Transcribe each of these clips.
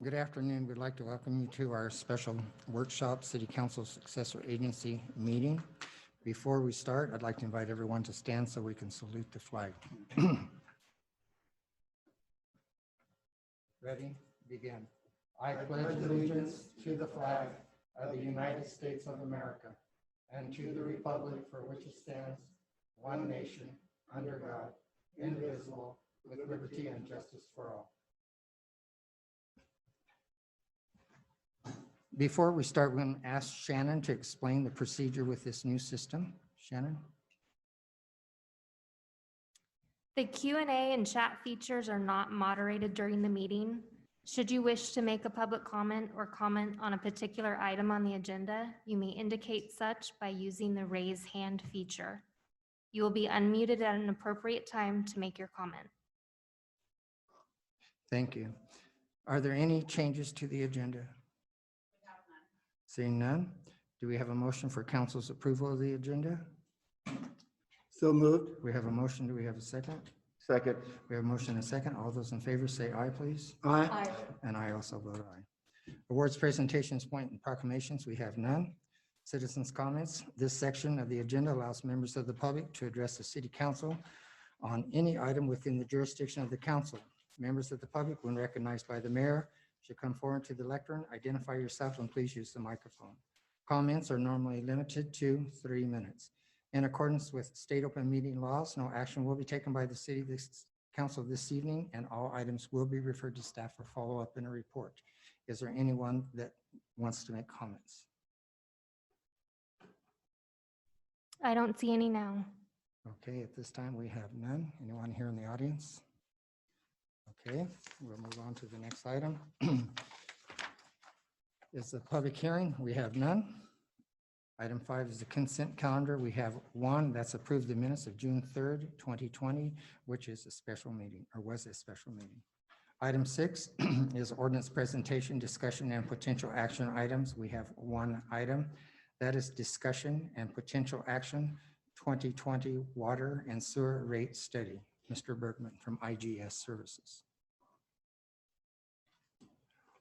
Good afternoon. We'd like to welcome you to our special workshop, City Council Successor Agency meeting. Before we start, I'd like to invite everyone to stand so we can salute the flag. Ready? Begin. I pledge allegiance to the flag of the United States of America and to the republic for which it stands, one nation, under God, indivisible, with liberty and justice for all. Before we start, we're going to ask Shannon to explain the procedure with this new system. Shannon? The Q&A and chat features are not moderated during the meeting. Should you wish to make a public comment or comment on a particular item on the agenda, you may indicate such by using the raise hand feature. You will be unmuted at an appropriate time to make your comment. Thank you. Are there any changes to the agenda? Seeing none, do we have a motion for council's approval of the agenda? So moved. We have a motion. Do we have a second? Second. We have a motion and a second. All those in favor say aye, please. Aye. And I also vote aye. Awards, presentations, point, and proclamations, we have none. Citizens' comments. This section of the agenda allows members of the public to address the city council on any item within the jurisdiction of the council. Members of the public, when recognized by the mayor, should come forward to the lectern, identify yourself, and please use the microphone. Comments are normally limited to 3 minutes. In accordance with state open meeting laws, no action will be taken by the city council this evening, and all items will be referred to staff for follow-up in a report. Is there anyone that wants to make comments? I don't see any now. Okay, at this time we have none. Anyone here in the audience? Okay, we'll move on to the next item. Is the public hearing. We have none. Item 5 is the consent calendar. We have one that's approved the minutes of June 3rd, 2020, which is a special meeting, or was a special meeting. Item 6 is ordinance presentation, discussion, and potential action items. We have one item. That is discussion and potential action, 2020 water and sewer rate study. Mr. Bergman from IGS Services.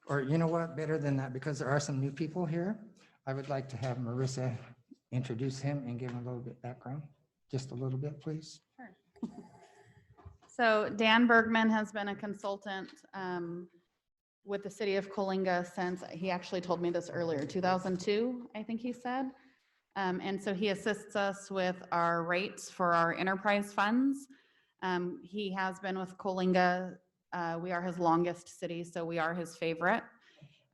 Or you know what, better than that, because there are some new people here, I would like to have Marissa introduce him and give him a little bit background. Just a little bit, please. Sure. So Dan Bergman has been a consultant with the city of Coalinga since, he actually told me this earlier, 2002, I think he said. And so he assists us with our rates for our enterprise funds. He has been with Coalinga. We are his longest city, so we are his favorite.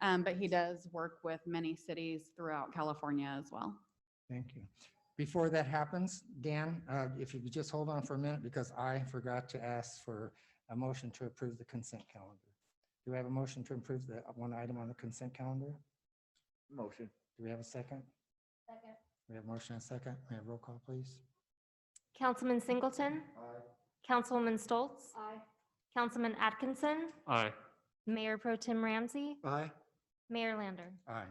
But he does work with many cities throughout California as well. Thank you. Before that happens, Dan, if you could just hold on for a minute, because I forgot to ask for a motion to approve the consent calendar. Do we have a motion to approve the one item on the consent calendar? Motion. Do we have a second? Second. We have a motion and a second. May I have roll call, please? Councilman Singleton. Aye. Councilwoman Stoltz. Aye. Councilman Atkinson. Aye. Mayor Pro Tem Ramsey. Aye. Mayor Lander. Aye.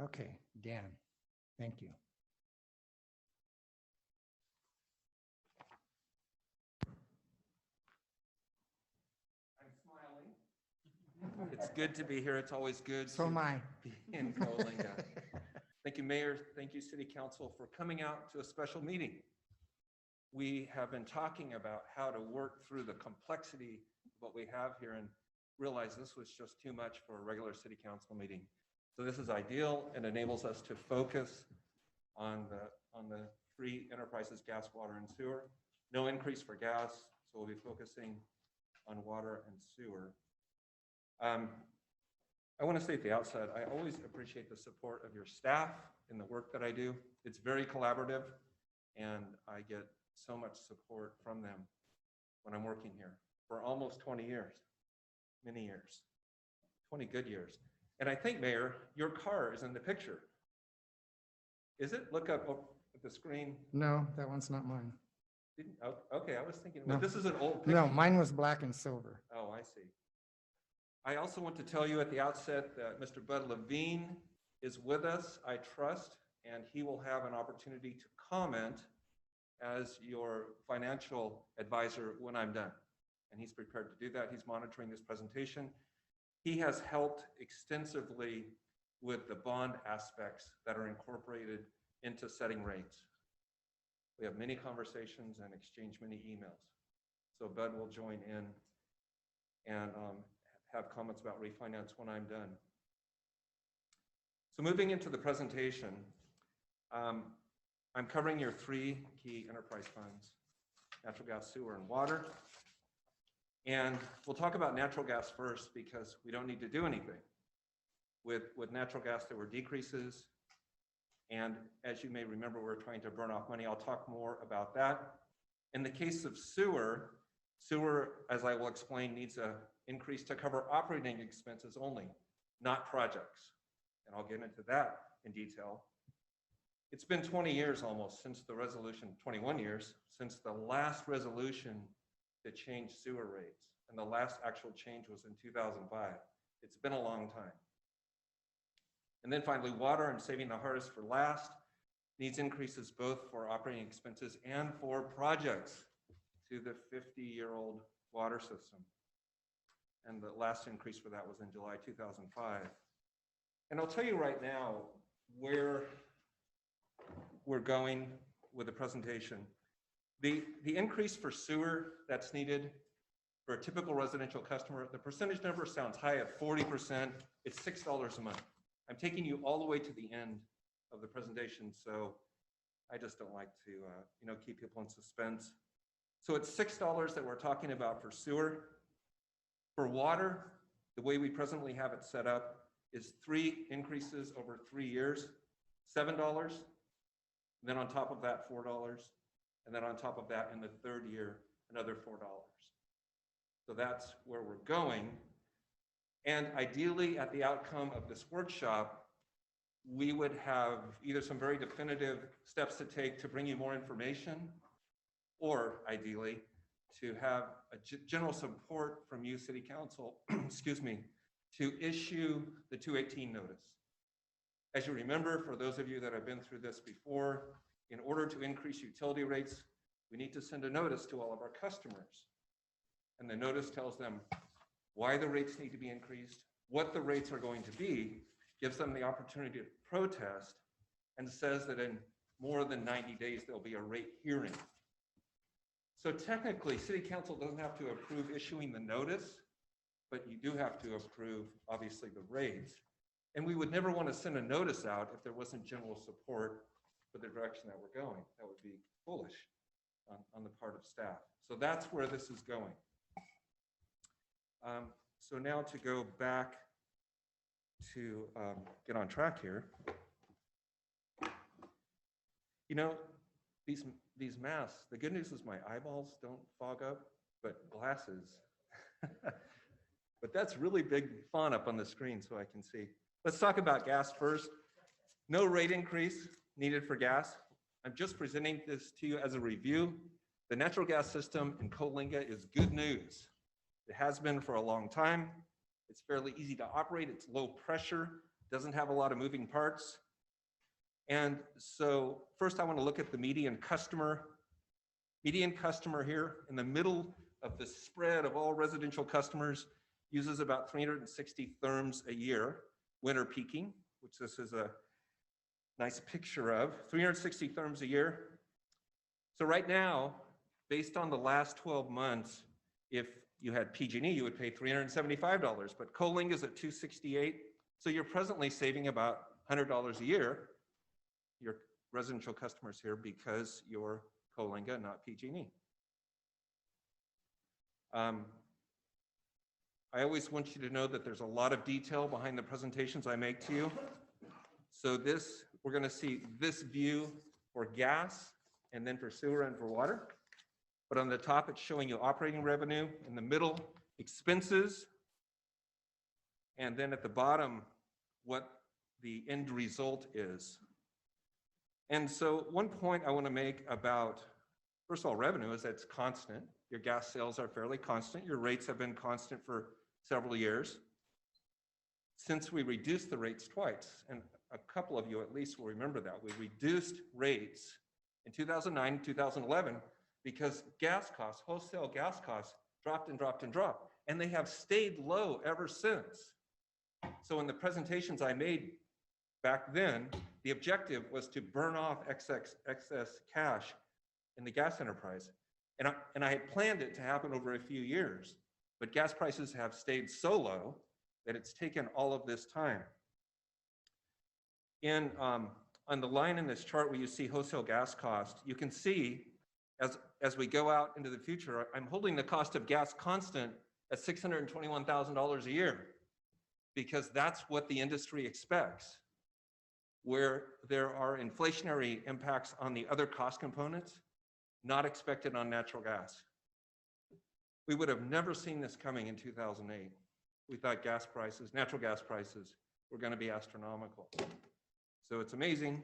Okay, Dan, thank you. I'm smiling. It's good to be here. It's always good So to am I. be in Coalinga. Thank you, Mayor. Thank you, City Council, for coming out to a special meeting. We have been talking about how to work through the complexity of what we have here and realized this was just too much for a regular City Council meeting. So this is ideal and enables us to focus on the free enterprises, gas, water, and sewer. No increase for gas, so we'll be focusing on water and sewer. I want to say at the outset, I always appreciate the support of your staff in the work that I do. It's very collaborative, and I get so much support from them when I'm working here for almost 20 years, many years, 20 good years. And I think, Mayor, your car is in the picture. Is it? Look up at the screen. No, that one's not mine. Okay, I was thinking, No. well, this is an old picture. No, mine was black and silver. Oh, I see. I also want to tell you at the outset that Mr. Bud Levine is with us, I trust, and he will have an opportunity to comment as your financial advisor when I'm done. And he's prepared to do that. He's monitoring this presentation. He has helped extensively with the bond aspects that are incorporated into setting rates. We have many conversations and exchange many emails. So Bud will join in and have comments about refinance when I'm done. So moving into the presentation, I'm covering your three key enterprise funds: natural gas, sewer, and water. And we'll talk about natural gas first because we don't need to do anything. With natural gas, there were decreases. And as you may remember, we're trying to burn off money. I'll talk more about that. In the case of sewer, as I will explain, needs an increase to cover operating expenses only, not projects. And I'll get into that in detail. It's been 20 years almost since the resolution, 21 years, since the last resolution that changed sewer rates. And the last actual change was in 2005. It's been a long time. And then finally, water, I'm saving the hardest for last, needs increases both for operating expenses and for projects to the 50-year-old water system. And the last increase for that was in July 2005. And I'll tell you right now where we're going with the presentation. The increase for sewer that's needed for a typical residential customer, the percentage number sounds high at 40%. It's $6 a month. I'm taking you all the way to the end of the presentation, so I just don't like to keep people in suspense. So it's $6 that we're talking about for sewer. For water, the way we presently have it set up is 3 increases over 3 years, $7, then on top of that, $4, and then on top of that in the 3rd year, another $4. So that's where we're going. And ideally, at the outcome of this workshop, we would have either some very definitive steps to take to bring you more information, or ideally, to have a general support from you, City Council, excuse me, to issue the 218 notice. As you remember, for those of you that have been through this before, in order to increase utility rates, we need to send a notice to all of our customers. And the notice tells them why the rates need to be increased, what the rates are going to be, gives them the opportunity to protest, and says that in more than 90 days, there'll be a rate hearing. So technically, City Council doesn't have to approve issuing the notice, but you do have to approve, obviously, the rates. And we would never want to send a notice out if there wasn't general support for the direction that we're going. That would be foolish on the part of staff. So that's where this is going. So now to go back to get on track here. You know, these masks, the good news is my eyeballs don't fog up, but glasses. But that's really big font up on the screen so I can see. Let's talk about gas first. No rate increase needed for gas. I'm just presenting this to you as a review. The natural gas system in Coalinga is good news. It has been for a long time. It's fairly easy to operate. It's low pressure, doesn't have a lot of moving parts. And so first I want to look at the median customer. Median customer here in the middle of the spread of all residential customers uses about 360 therms a year, winter peaking, which this is a nice picture of, 360 therms a year. So right now, based on the last 12 months, if you had PG&E, you would pay $375, but Coalinga is at $268. So you're presently saving about $100 a year, your residential customers here, because you're Coalinga, not PG&E. I always want you to know that there's a lot of detail behind the presentations I make to you. So this, we're going to see this view for gas, and then for sewer and for water. But on the top, it's showing you operating revenue. In the middle, expenses. And then at the bottom, what the end result is. And so one point I want to make about, first of all, revenue is that it's constant. Your gas sales are fairly constant. Your rates have been constant for several years since we reduced the rates twice. And a couple of you at least will remember that. We reduced rates in 2009, 2011, because gas costs, wholesale gas costs, dropped and dropped and dropped. and they have stayed low ever since. So in the presentations I made back then, the objective was to burn off excess cash in the gas enterprise. And I had planned it to happen over a few years, but gas prices have stayed so low that it's taken all of this time. On the line in this chart where you see wholesale gas cost, you can see as we go out into the future, I'm holding the cost of gas constant at $621,000 a year, because that's what the industry expects. Where there are inflationary impacts on the other cost components, not expected on natural gas. We would have never seen this coming in 2008. We thought gas prices, natural gas prices, were going to be astronomical. So it's amazing,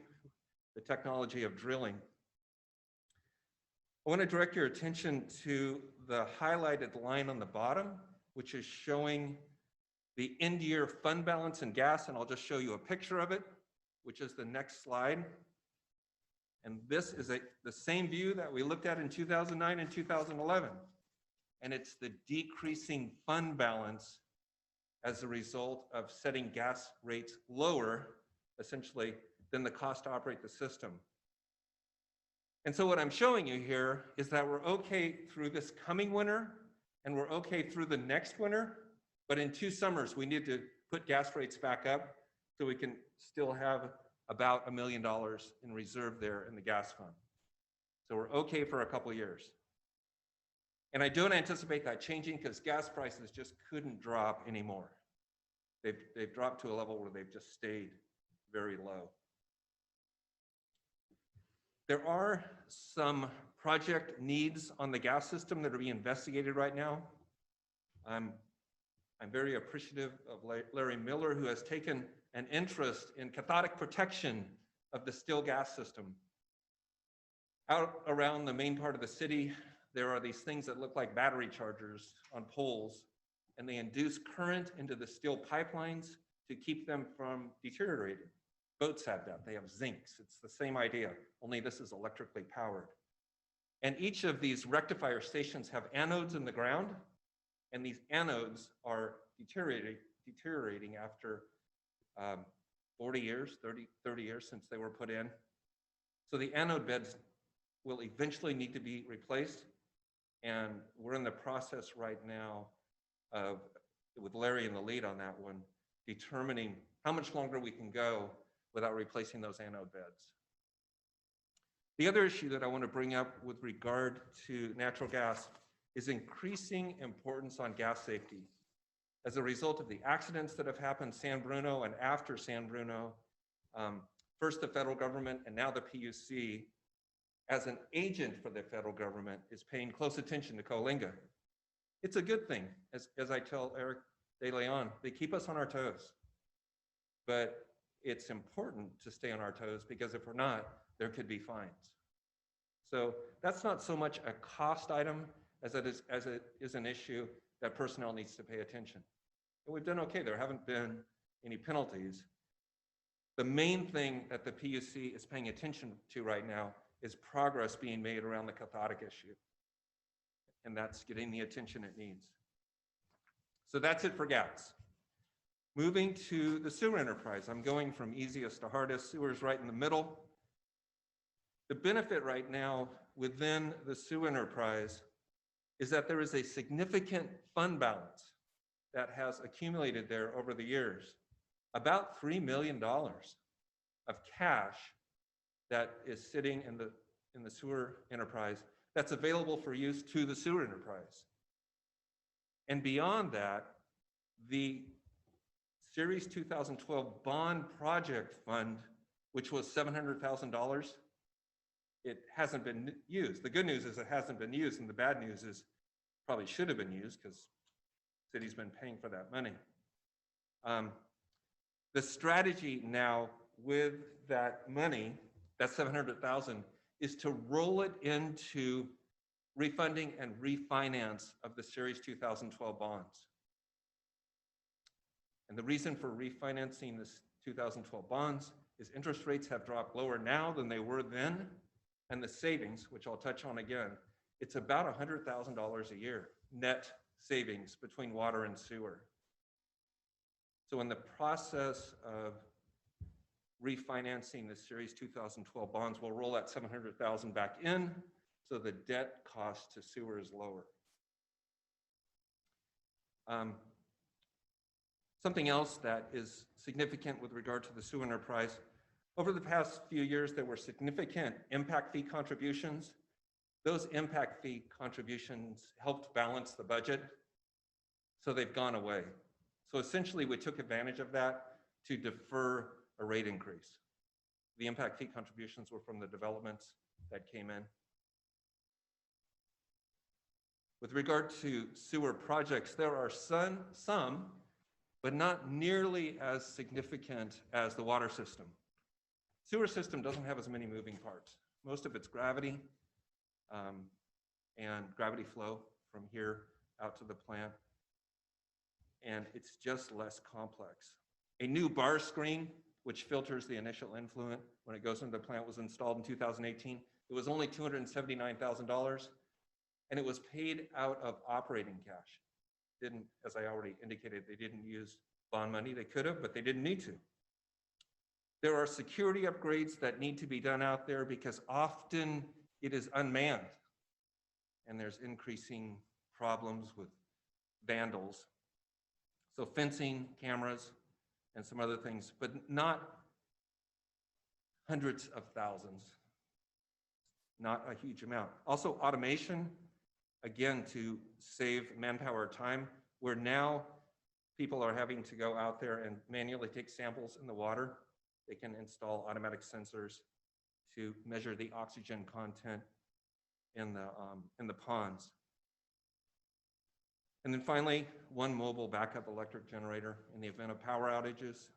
the technology of drilling. I want to direct your attention to the highlighted line on the bottom, which is showing the end year fund balance in gas, and I'll just show you a picture of it, which is the next slide. And this is the same view that we looked at in 2009 and 2011. And it's the decreasing fund balance as a result of setting gas rates lower, essentially, than the cost to operate the system. And so what I'm showing you here is that we're okay through this coming winter, and we're okay through the next winter, but in 2 summers, we need to put gas rates back up so we can still have about $1 million in reserve there in the gas fund. So we're okay for a couple of years. And I don't anticipate that changing because gas prices just couldn't drop anymore. They've dropped to a level where they've just stayed very low. There are some project needs on the gas system that are being investigated right now. I'm very appreciative of Larry Miller, who has taken an interest in cathodic protection of the still gas system. Out around the main part of the city, there are these things that look like battery chargers on poles, and they induce current into the steel pipelines to keep them from deteriorating. Boats have that, they have zincs. It's the same idea, only this is electrically powered. And each of these rectifier stations have anodes in the ground, and these anodes are deteriorating after 40 years, 30 years since they were put in. So the anode beds will eventually need to be replaced. And we're in the process right now of, with Larry in the lead on that one, determining how much longer we can go without replacing those anode beds. The other issue that I want to bring up with regard to natural gas is increasing importance on gas safety. As a result of the accidents that have happened San Bruno and after San Bruno, first the federal government and now the PUC, as an agent for the federal government, is paying close attention to Coalinga. It's a good thing, as I tell Eric De Leon, they keep us on our toes. But it's important to stay on our toes because if we're not, there could be fines. So that's not so much a cost item as it is an issue that personnel needs to pay attention. And we've done okay, there haven't been any penalties. The main thing that the PUC is paying attention to right now is progress being made around the cathodic issue. And that's getting the attention it needs. So that's it for gas. Moving to the sewer enterprise, I'm going from easiest to hardest. Sewer is right in the middle. The benefit right now within the sewer enterprise is that there is a significant fund balance that has accumulated there over the years. About $3 million of cash that is sitting in the sewer enterprise that's available for use to the sewer enterprise. And beyond that, the Series 2012 Bond Project Fund, which was $700,000, it hasn't been used. The good news is it hasn't been used, and the bad news is probably should have been used because the city's been paying for that money. The strategy now with that money, that $700,000, is to roll it into refunding and refinance of the Series 2012 bonds. And the reason for refinancing this 2012 bonds is interest rates have dropped lower now than they were then, and the savings, which I'll touch on again, it's about $100,000 a year net savings between water and sewer. So in the process of refinancing the Series 2012 bonds, we'll roll that $700,000 back in, so the debt cost to sewer is lower. Something else that is significant with regard to the sewer enterprise, over the past few years, there were significant impact fee contributions. Those impact fee contributions helped balance the budget, so they've gone away. So essentially, we took advantage of that to defer a rate increase. The impact fee contributions were from the developments that came in. With regard to sewer projects, there are some, but not nearly as significant as the water system. Sewer system doesn't have as many moving parts. Most of it's gravity and gravity flow from here out to the plant. And it's just less complex. A new bar screen, which filters the initial influent when it goes into the plant, was installed in 2018. It was only $279,000, and it was paid out of operating cash. Didn't, as I already indicated, they didn't use bond money. They could have, but they didn't need to. There are security upgrades that need to be done out there because often it is unmanned, and there's increasing problems with vandals. So fencing, cameras, and some other things, but not hundreds of thousands, not a huge amount. Also automation, again, to save manpower time, where now people are having to go out there and manually take samples in the water. They can install automatic sensors to measure the oxygen content in the ponds. And then finally, one mobile backup electric generator in the event of power outages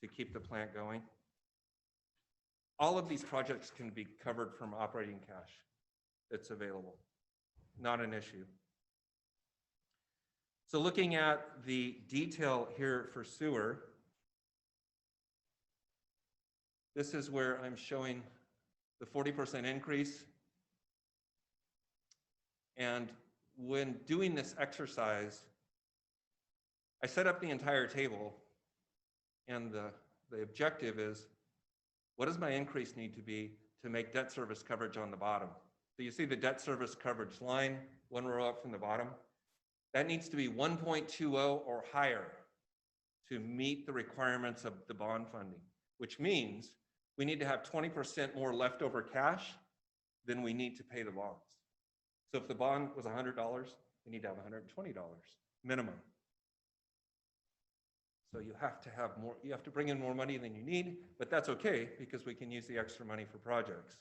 to keep the plant going. All of these projects can be covered from operating cash that's available, not an issue. So looking at the detail here for sewer, this is where I'm showing the 40% increase. And when doing this exercise, I set up the entire table, and the objective is, what does my increase need to be to make debt service coverage on the bottom? So you see the debt service coverage line, one row up from the bottom. That needs to be 1.20 or higher to meet the requirements of the bond funding, which means we need to have 20% more leftover cash than we need to pay the bonds. So if the bond was $100, we need to have $120 minimum. So you have to have more, you have to bring in more money than you need, but that's okay because we can use the extra money for projects.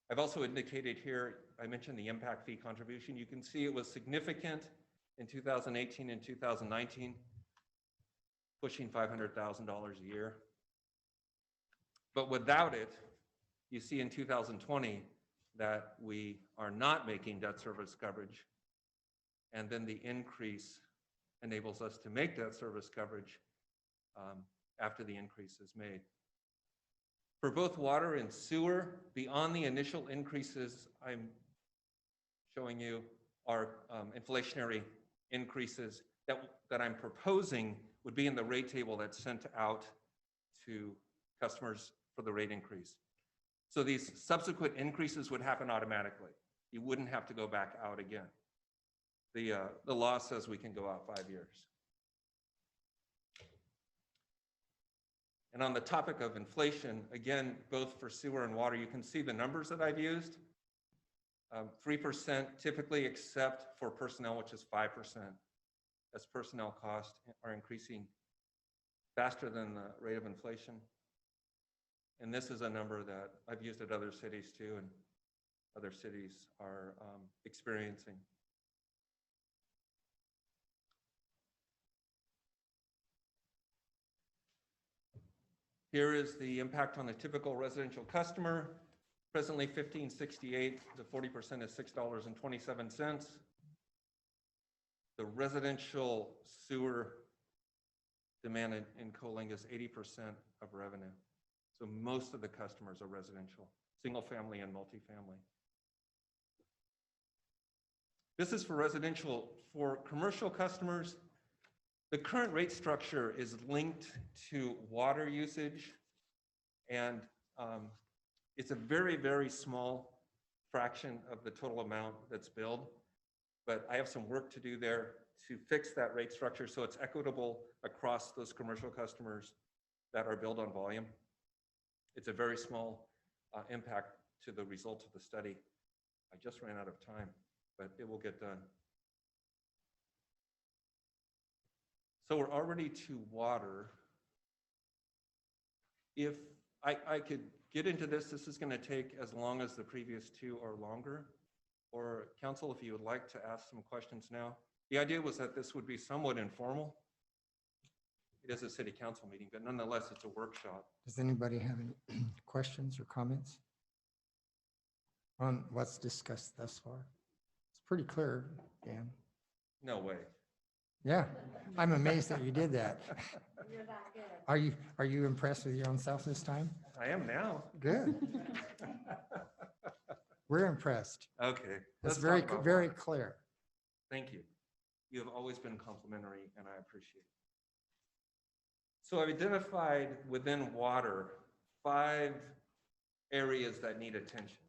I've also indicated here, I mentioned the impact fee contribution. You can see it was significant in 2018 and 2019, pushing $500,000 a year. But without it, you see in 2020 that we are not making debt service coverage, and then the increase enables us to make debt service coverage after the increase is made. For both water and sewer, beyond the initial increases I'm showing you are inflationary increases that I'm proposing would be in the rate table that's sent out to customers for the rate increase. So these subsequent increases would happen automatically. You wouldn't have to go back out again. The law says we can go out 5 years. And on the topic of inflation, again, both for sewer and water, you can see the numbers that I've used. 3% typically, except for personnel, which is 5%, as personnel costs are increasing faster than the rate of inflation. And this is a number that I've used at other cities too, and other cities are experiencing. Here is the impact on a typical residential customer. Presently $15.68, the 40% is $6.27. The residential sewer demand in Coalinga is 80% of revenue. So most of the customers are residential, single family and multifamily. This is for residential. For commercial customers, the current rate structure is linked to water usage, and it's a very, very small fraction of the total amount that's billed. But I have some work to do there to fix that rate structure so it's equitable across those commercial customers that are billed on volume. It's a very small impact to the results of the study. I just ran out of time, but it will get done. So we're already to water. If I could get into this is going to take as long as the previous two or longer. Or council, if you would like to ask some questions now. The idea was that this would be somewhat informal. It is a city council meeting, but nonetheless, it's a workshop. Does anybody have any questions or comments on what's discussed thus far? It's pretty clear, Dan. No way. Yeah, I'm amazed that you did that. Are you impressed with your own self this time? I am now. Good. We're impressed. Okay. That's let's very, talk about very water. clear. Thank you. You have always been complimentary, and I appreciate it. So I've identified within water 5 areas that need attention.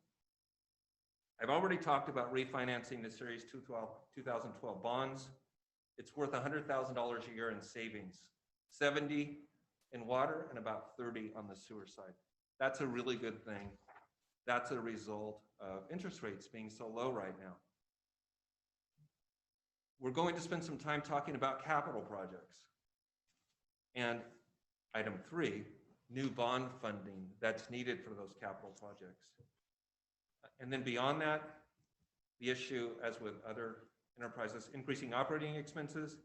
I've already talked about refinancing the Series 2012 bonds. It's worth $100,000 a year in savings, 70 in water and about 30 on the sewer side. That's a really good thing. That's a result of interest rates being so low right now. We're going to spend some time talking about capital projects. And item 3, new bond funding that's needed for those capital projects. And then beyond that, the issue, as with other enterprises, increasing operating expenses.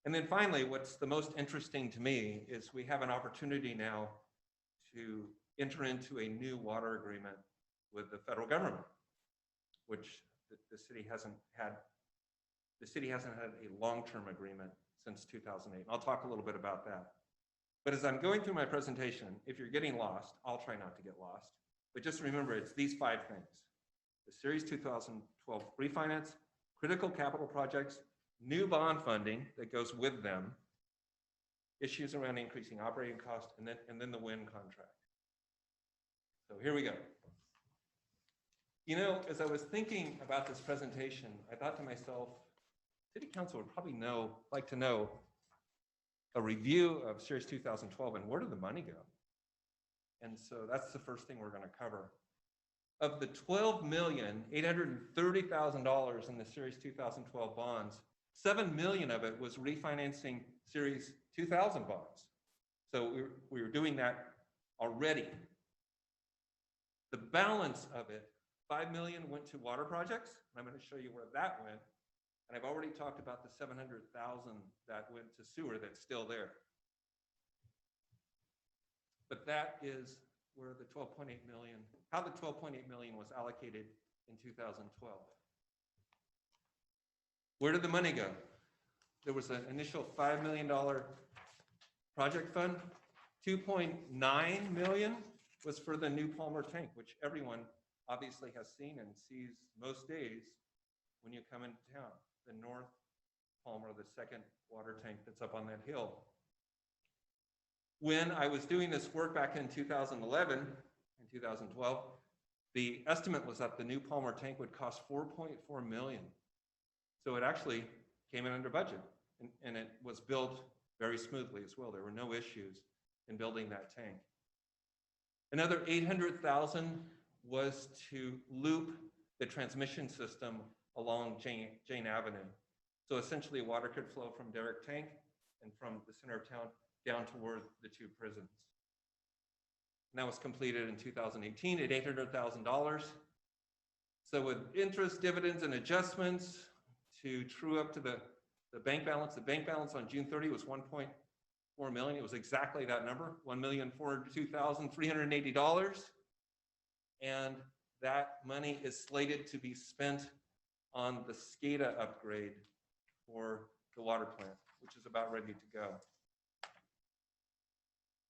And then finally, what's the most interesting to me is we have an opportunity now to enter into a new water agreement with the federal government, which the city hasn't had. The city hasn't had a long-term agreement since 2008. And I'll talk a little bit about that. But as I'm going through my presentation, if you're getting lost, I'll try not to get lost. But just remember, it's these 5 things: the Series 2012 refinance, critical capital projects, new bond funding that goes with them, issues around increasing operating costs, and then the wind contract. So here we go. You know, as I was thinking about this presentation, I thought to myself, City Council would probably like to know a review of Series 2012 and where did the money go? And so that's the first thing we're going to cover. Of the $12,830,000 in the Series 2012 bonds, $7 million of it was refinancing Series 2000 bonds. So we were doing that already. The balance of it, $5 million went to water projects. I'm going to show you where that went. And I've already talked about the $700,000 that went to sewer that's still there. But that is where the $12.8 million, how the $12.8 million was allocated in 2012. Where did the money go? There was an initial $5 million project fund. $2.9 million was for the new Palmer tank, which everyone obviously has seen and sees most days when you come into town. The North Palmer, the second water tank that's up on that hill. When I was doing this work back in 2011 and 2012, the estimate was that the new Palmer tank would cost $4.4 million. So it actually came in under budget, and it was built very smoothly as well. There were no issues in building that tank. Another $800,000 was to loop the transmission system along Jane Avenue. So essentially water could flow from Derrick Tank and from the center of town down toward the 2 prisons. And that was completed in 2018 at $800,000. So with interest, dividends, and adjustments to true up to the bank balance on June 30 was $1.4 million. It was exactly that number, $1,402,380. And that money is slated to be spent on the SCADA upgrade for the water plant, which is about ready to go.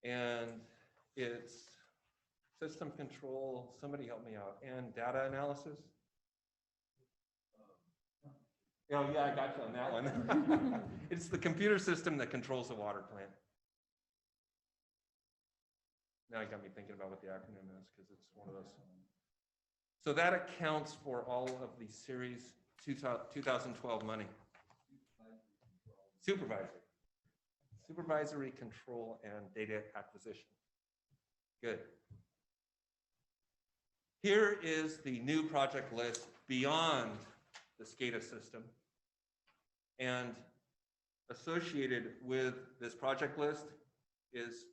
And it's system control, somebody help me out, and data analysis. Oh, yeah, I got you on that one. It's the computer system that controls the water plant. Now you got me thinking about what the acronym is because it's one of those. So that accounts for all of the series 2012 money. Supervisory control and data acquisition. Good. Here is the new project list beyond the SCADA system. And associated with this project list is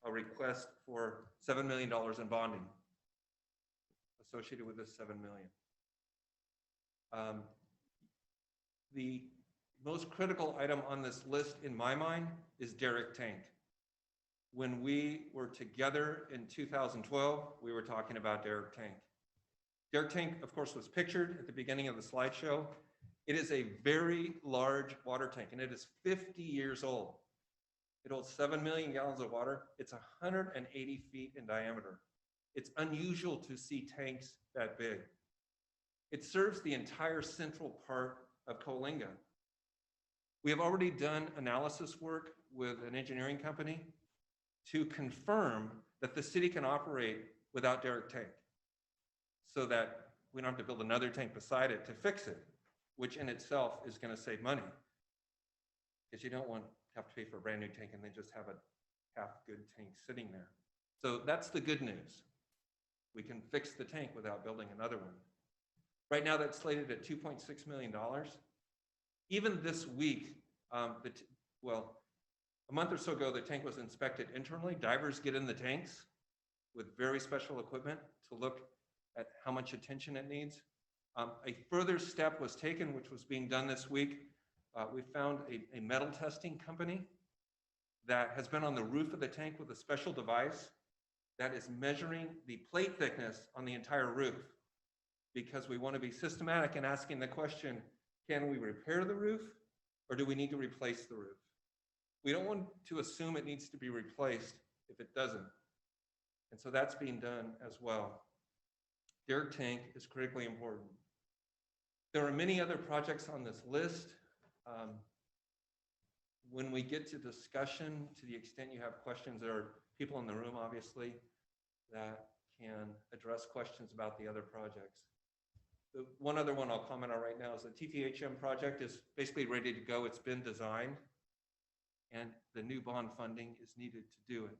a request for $7 million in bonding. Associated with this $7 million. The most critical item on this list in my mind is Derrick Tank. When we were together in 2012, we were talking about Derrick Tank. Derrick Tank, of course, was pictured at the beginning of the slideshow. It is a very large water tank, and it is 50 years old. It holds 7 million gallons of water. It's 180 feet in diameter. It's unusual to see tanks that big. It serves the entire central part of Coalinga. We have already done analysis work with an engineering company to confirm that the city can operate without Derrick Tank, so that we don't have to build another tank beside it to fix it, which in itself is going to save money, because you don't want to have to pay for a brand new tank and then just have a half good tank sitting there. So that's the good news. We can fix the tank without building another one. Right now that's slated at $2.6 million. Even this week, well, a month or so ago, the tank was inspected internally. Divers get in the tanks with very special equipment to look at how much attention it needs. A further step was taken, which was being done this week. We found a metal testing company that has been on the roof of the tank with a special device that is measuring the plate thickness on the entire roof, because we want to be systematic in asking the question, can we repair the roof or do we need to replace the roof? We don't want to assume it needs to be replaced if it doesn't. And so that's being done as well. Derrick Tank is critically important. There are many other projects on this list. When we get to discussion, to the extent you have questions, there are people in the room, obviously, that can address questions about the other projects. The one other one I'll comment on right now is the TTHM project is basically ready to go. It's been designed, and the new bond funding is needed to do it.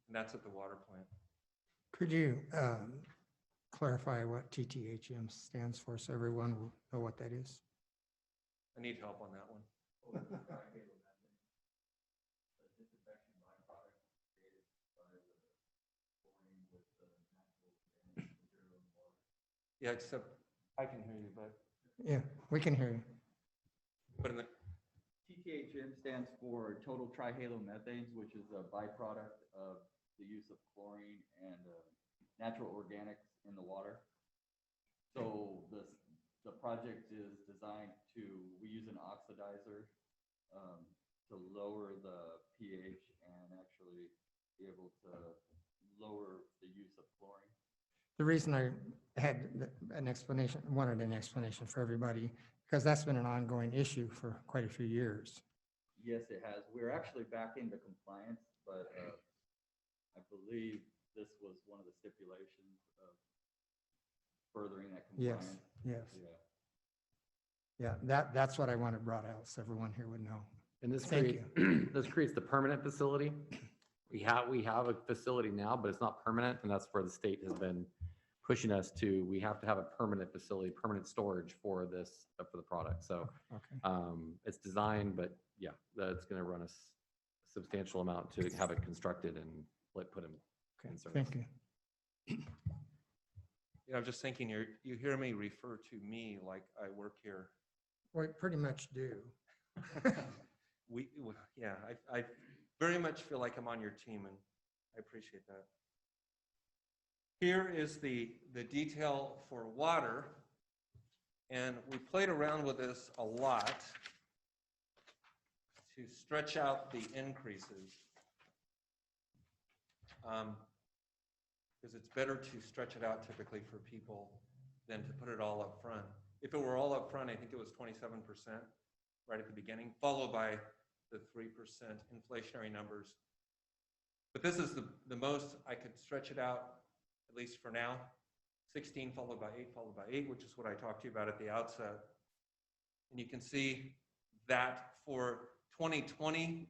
And that's at the water plant. Could you clarify what TTHM stands for so everyone will know what that is? I need help on that one. Yeah, except I can hear you, but Yeah, we can hear you. in the TTHM stands for total trihalomethanes, which is a byproduct of the use of chlorine and natural organics in the water. So the project is designed to, we use an oxidizer to lower the pH and actually be able to lower the use of chlorine. The reason I had an explanation, wanted an explanation for everybody, because that's been an ongoing issue for quite a few years. Yes, it has. We're actually back into compliance, but I believe this was one of the stipulations of furthering that compliance. Yes. Yeah. Yeah, that's what I wanted brought out, so everyone here would know. And this Thank creates, this creates the permanent facility. We have a facility now, but it's not permanent, and that's where the state has been pushing us to. We have to have a permanent facility, permanent storage for this, for the product. So Okay. it's designed, but yeah, that's going to run us a substantial amount to have it constructed and put in Okay, service. thank you. Yeah, I'm just thinking, you hear me refer to me like I work here. We pretty much do. Yeah, I very much feel like I'm on your team, and I appreciate that. Here is the detail for water, and we played around with this a lot to stretch out the increases. Because it's better to stretch it out typically for people than to put it all up front. If it were all up front, I think it was 27% right at the beginning, followed by the 3% inflationary numbers. But this is the most I could stretch it out, at least for now. 16 followed by 8, which is what I talked to you about at the outset. And you can see that for 2020,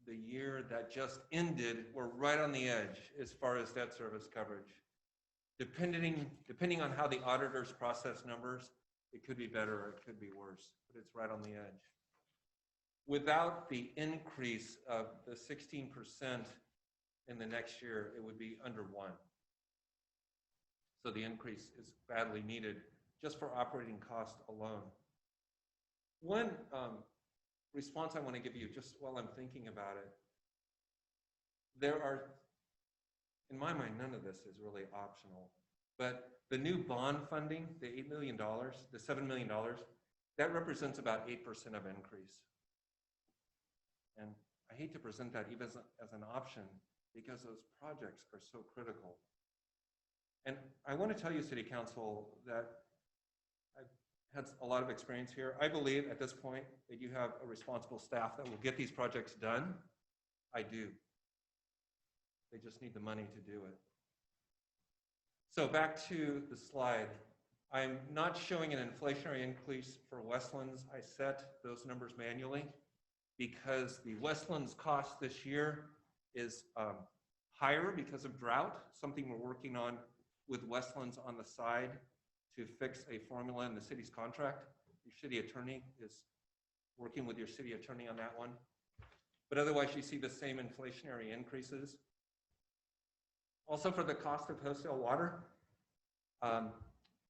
the year that just ended, we're right on the edge as far as debt service coverage. Depending on how the auditors process numbers, it could be better or it could be worse, but it's right on the edge. Without the increase of the 16% in the next year, it would be under 1. So the increase is badly needed just for operating cost alone. One response I want to give you just while I'm thinking about it, there are, in my mind, none of this is really optional, but the new bond funding, the $8 million, the $7 million, that represents about 8% of increase. And I hate to present that even as an option because those projects are so critical. And I want to tell you, City Council, that I've had a lot of experience here. I believe at this point that you have a responsible staff that will get these projects done. I do. They just need the money to do it. So back to the slide. I'm not showing an inflationary increase for Westlands. I set those numbers manually because the Westlands cost this year is higher because of drought, something we're working on with Westlands on the side to fix a formula in the city's contract. Your city attorney is working with your city attorney on that one. But otherwise, you see the same inflationary increases. Also for the cost of wholesale water,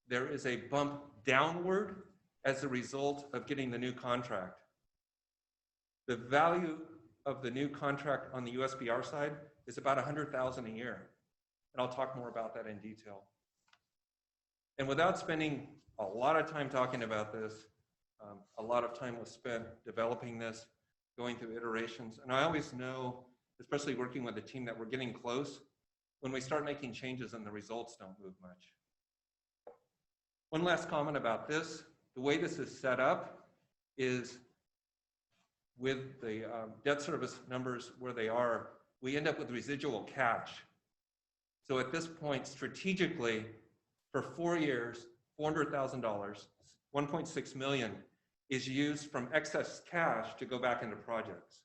there is a bump downward as a result of getting the new contract. The value of the new contract on the USBR side is about $100,000 a year. And I'll talk more about that in detail. And without spending a lot of time talking about this, a lot of time was spent developing this, going through iterations. And I always know, especially working with a team, that we're getting close when we start making changes and the results don't move much. One last comment about this. The way this is set up is with the debt service numbers where they are, we end up with residual cash. So at this point, strategically, for 4 years, $400,000, 1.6 million is used from excess cash to go back into projects.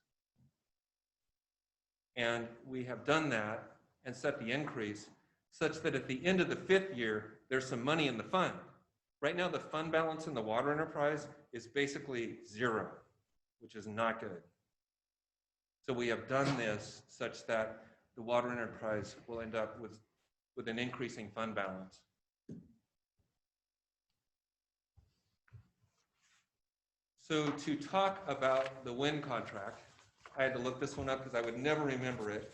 And we have done that and set the increase such that at the end of the 5th year, there's some money in the fund. Right now, the fund balance in the water enterprise is basically 0, which is not good. So we have done this such that the water enterprise will end up with an increasing fund balance. So to talk about the wind contract, I had to look this one up because I would never remember it.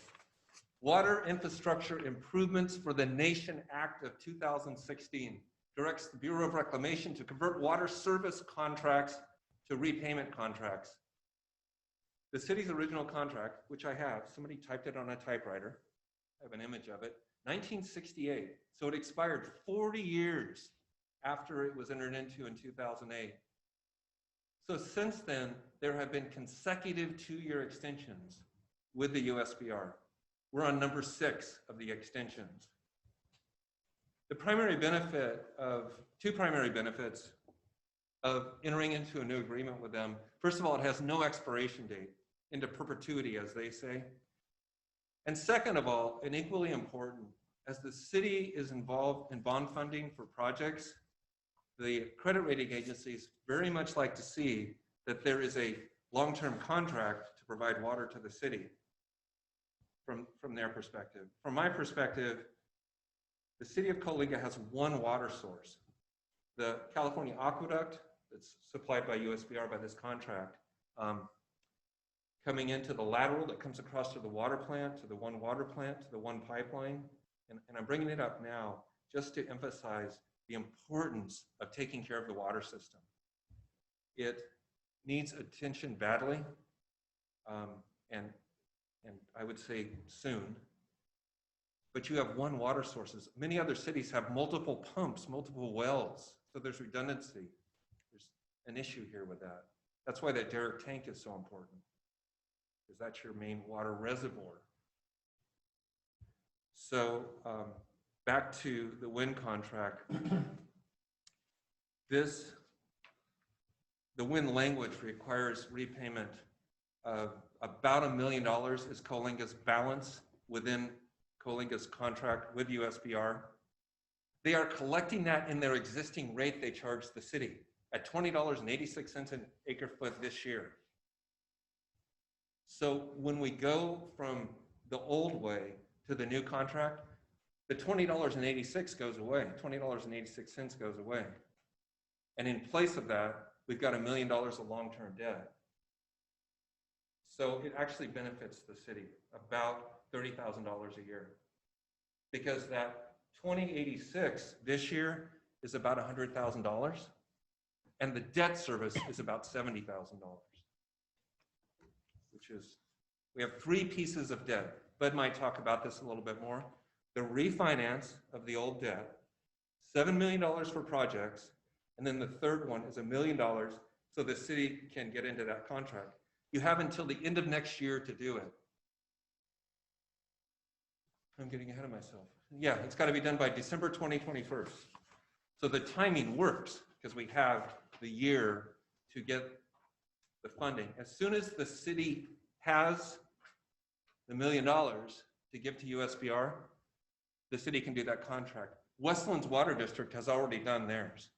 Water Infrastructure Improvements for the Nation Act of 2016 directs the Bureau of Reclamation to convert water service contracts to repayment contracts. The city's original contract, which I have, somebody typed it on a typewriter, I have an image of it, 1968. So it expired 40 years after it was entered into in 2008. So since then, there have been consecutive 2-year extensions with the USBR. We're on number 6 of the extensions. The primary benefit of, 2 primary benefits of entering into a new agreement with them. First of all, it has no expiration date, into perpetuity, as they say. And second of all, and equally important, as the city is involved in bond funding for projects, the credit rating agencies very much like to see that there is a long-term contract to provide water to the city from their perspective. From my perspective, the city of Coalinga has one water source. The California Aqueduct that's supplied by USBR by this contract, coming into the lateral that comes across to the water plant, to the one water plant, to the one pipeline. And I'm bringing it up now just to emphasize the importance of taking care of the water system. It needs attention badly, and I would say soon. But you have one water sources. Many other cities have multiple pumps, multiple wells So there's redundancy. There's an issue here with that. That's why that derrick tank is so important, because that's your main water reservoir. So back to the wind contract. The wind language requires repayment of about $1 million is Coalinga's balance within Coalinga's contract with USBR. They are collecting that in their existing rate they charge the city at $20.86 an acre foot this year. So when we go from the old way to the new contract, the $20.86 goes away, $20.86 goes away. And in place of that, we've got $1 million of long-term debt. So it actually benefits the city about $30,000 a year, because that 2086 this year is about $100,000, and the debt service is about $70,000, which is, we have three pieces of debt. Bud might talk about this a little bit more. The refinance of the old debt, $7 million for projects, and then the third one is $1 million so the city can get into that contract. You have until the end of next year to do it. I'm getting ahead of myself. Yeah, it's got to be done by December 2021. So the timing works because we have the year to get the funding. As soon as the city has the $1 million to give to USBR, the city can do that contract. Westland's Water District has already done theirs.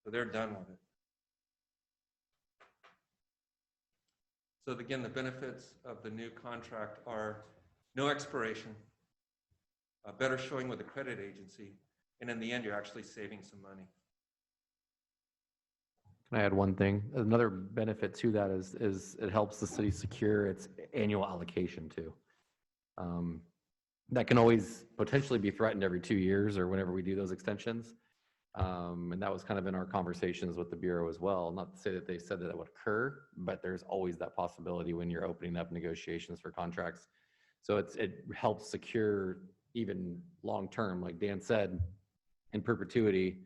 So they're done with it. So again, the benefits of the new contract are no expiration, a better showing with the credit agency, and in the end, you're actually saving some money. Can I add one thing? Another benefit to that is it helps the city secure its annual allocation too. That can always potentially be threatened every 2 years or whenever we do those extensions. And that was kind of in our conversations with the Bureau as well. Not to say that they said that it would occur, but there's always that possibility when you're opening up negotiations for contracts. So it helps secure even long-term, like Dan said, in perpetuity,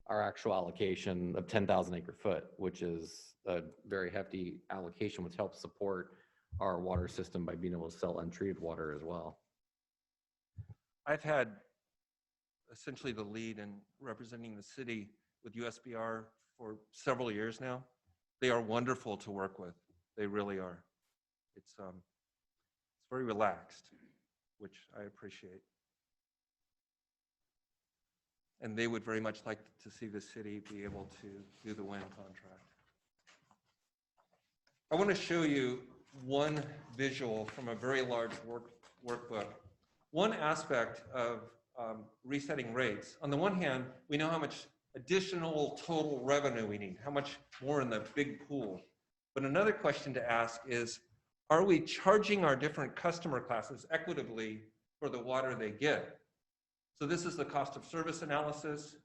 our actual allocation of 10,000 acre foot, which is a very hefty allocation, which helps support our water system by being able to sell untreated water as well. I've had essentially the lead in representing the city with USBR for several years now. They are wonderful to work with. They really are. It's very relaxed, which I appreciate. And they would very much like to see the city be able to do the wind contract. I want to show you one visual from a very large workbook. One aspect of resetting rates. On the one hand, we know how much additional total revenue we need, how much more in the big pool. But another question to ask is, are we charging our different customer classes equitably for the water they get? So this is the cost of service analysis.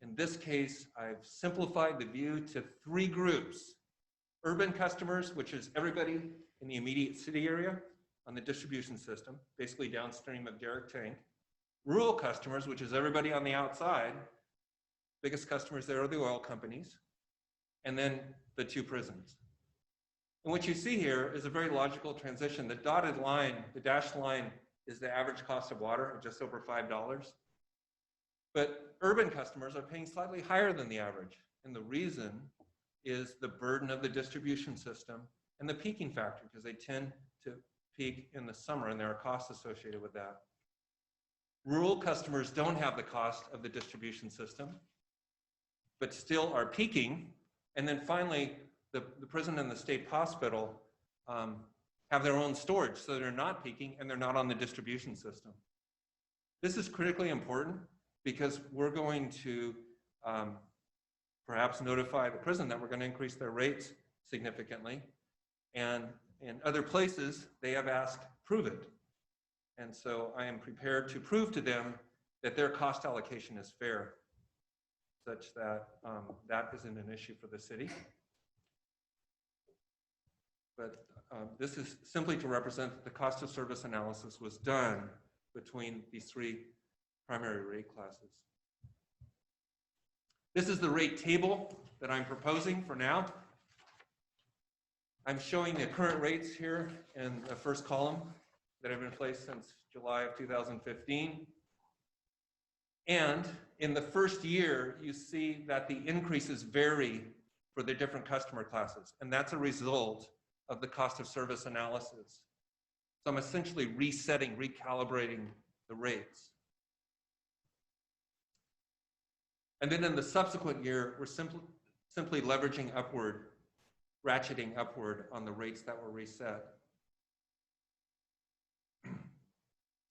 In this case, I've simplified the view to three groups. Urban customers, which is everybody in the immediate city area on the distribution system, basically downstream of derrick tank. Rural customers, which is everybody on the outside. Biggest customers there are the oil companies. And then the two prisons. And what you see here is a very logical transition. The dotted line, the dashed line, is the average cost of water at just over $5. But urban customers are paying slightly higher than the average. And the reason is the burden of the distribution system and the peaking factor, because they tend to peak in the summer and there are costs associated with that. Rural customers don't have the cost of the distribution system, but still are peaking. And then finally, the prison and the state hospital have their own storage, so they're not peaking and they're not on the distribution system. This is critically important because we're going to perhaps notify the prison that we're going to increase their rates significantly. And in other places, they have asked, prove it. And so I am prepared to prove to them that their cost allocation is fair, such that that isn't an issue for the city. But this is simply to represent that the cost of service analysis was done between these three primary rate classes. This is the rate table that I'm proposing for now. I'm showing the current rates here in the first column that have been in place since July of 2015. And in the first year, you see that the increases vary for the different customer classes. And that's a result of the cost of service analysis. So I'm essentially resetting, recalibrating the rates. And then in the subsequent year, we're simply leveraging upward, ratcheting upward on the rates that were reset.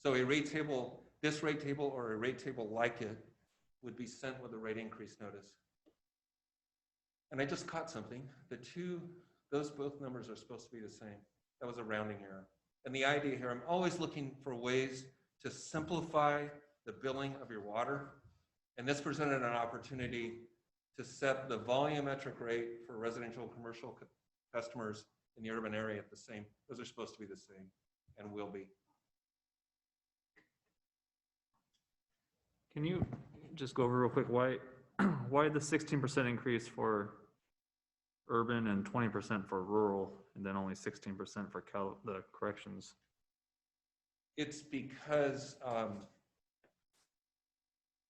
So a rate table, this rate table or a rate table like it would be sent with a rate increase notice. And I just caught something. Those both numbers are supposed to be the same. That was a rounding error. And the idea here, I'm always looking for ways to simplify the billing of your water. And this presented an opportunity to set the volumetric rate for residential and commercial customers in the urban area at the same. Those are supposed to be the same and will be. Can you just go over real quick why the 16% increase for urban and 20% for rural, and then only 16% for the corrections? It's because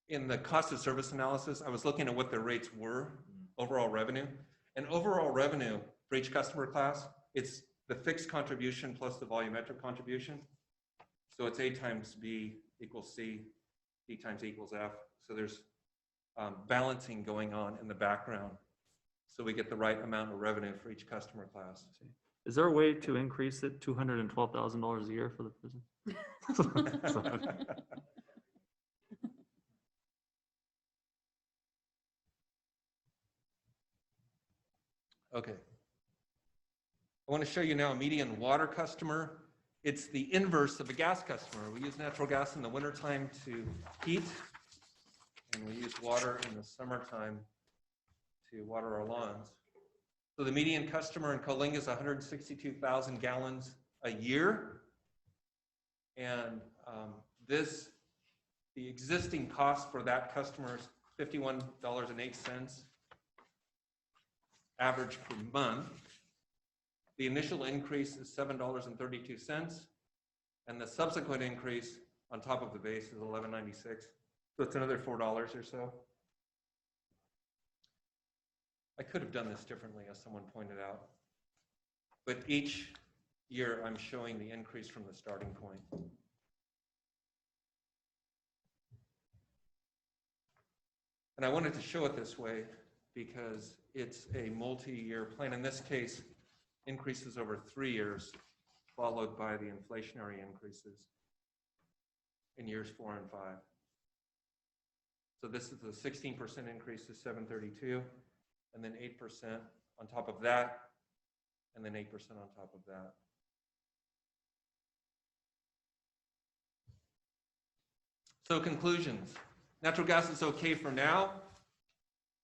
in the cost of service analysis, I was looking at what their rates were, overall revenue. And overall revenue for each customer class, it's the fixed contribution plus the volumetric contribution. So it's A times B equals C, D times E equals F. So there's balancing going on in the background. So we get the right amount of revenue for each customer class. Is there a way to increase it $212,000 a year for the prison? Okay. I want to show you now a median water customer. It's the inverse of a gas customer. We use natural gas in the wintertime to heat, and we use water in the summertime to water our lawns. So the median customer in Coalinga is 162,000 gallons a year. And the existing cost for that customer is $51.08 average per month. The initial increase is $7.32, and the subsequent increase on top of the base is $11.96. So it's another $4 or so. I could have done this differently, as someone pointed out. But each year, I'm showing the increase from the starting point. And I wanted to show it this way because it's a multi-year plan. In this case, increases over 3 years, followed by the inflationary increases in years 4 and 5. So this is a 16% increase to 732, and then 8% on top of that, and then 8% on top of that. So conclusions. Natural gas is okay for now.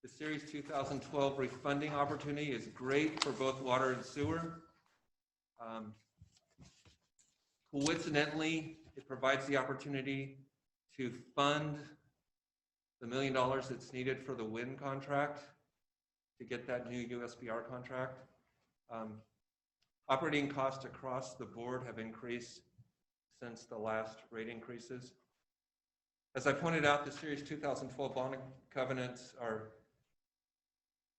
The Series 2012 refunding opportunity is great for both water and sewer. Coincidentally, it provides the opportunity to fund the $1 million that's needed for the wind contract to get that new USBR contract. Operating costs across the board have increased since the last rate increases. As I pointed out, the Series 2012 bond covenants are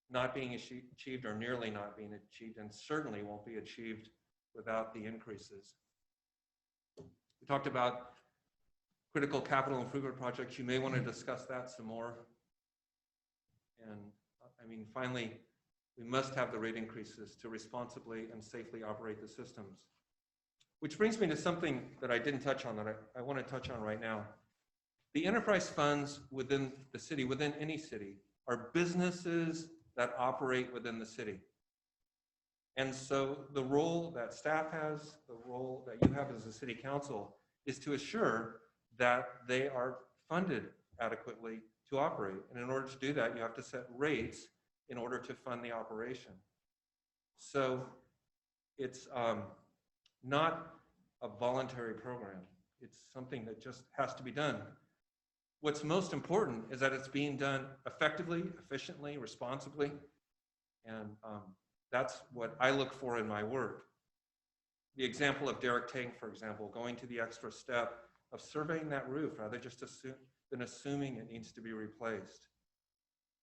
not being achieved or nearly not being achieved, and certainly won't be achieved without the increases. We talked about critical capital improvement projects. You may want to discuss that some more. And I mean, finally, we must have the rate increases to responsibly and safely operate the systems. Which brings me to something that I didn't touch on that I want to touch on right now. The enterprise funds within the city, within any city, are businesses that operate within the city. And so the role that staff has, the role that you have as a city council, is to assure that they are funded adequately to operate. And in order to do that, you have to set rates in order to fund the operation. So it's not a voluntary program. It's something that just has to be done. What's most important is that it's being done effectively, efficiently, responsibly. And that's what I look for in my work. The example of Derek Tank, for example, going to the extra step of surveying that roof rather than assuming it needs to be replaced.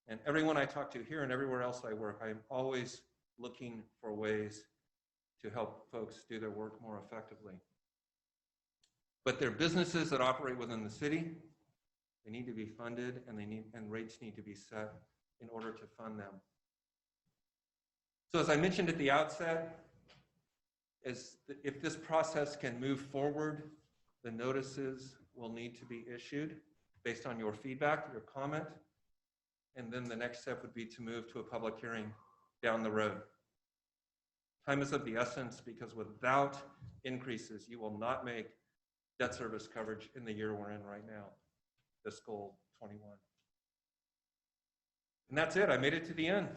And everyone I talk to here and everywhere else I work, I'm always looking for ways to help folks do their work more effectively. But they're businesses that operate within the city. They need to be funded, and rates need to be set in order to fund them. So as I mentioned at the outset, if this process can move forward, the notices will need to be issued based on your feedback, your comment, and then the next step would be to move to a public hearing down the road. Time is of the essence because without increases, you will not make debt service coverage in the year we're in right now, fiscal 21. And that's it. I made it to the end.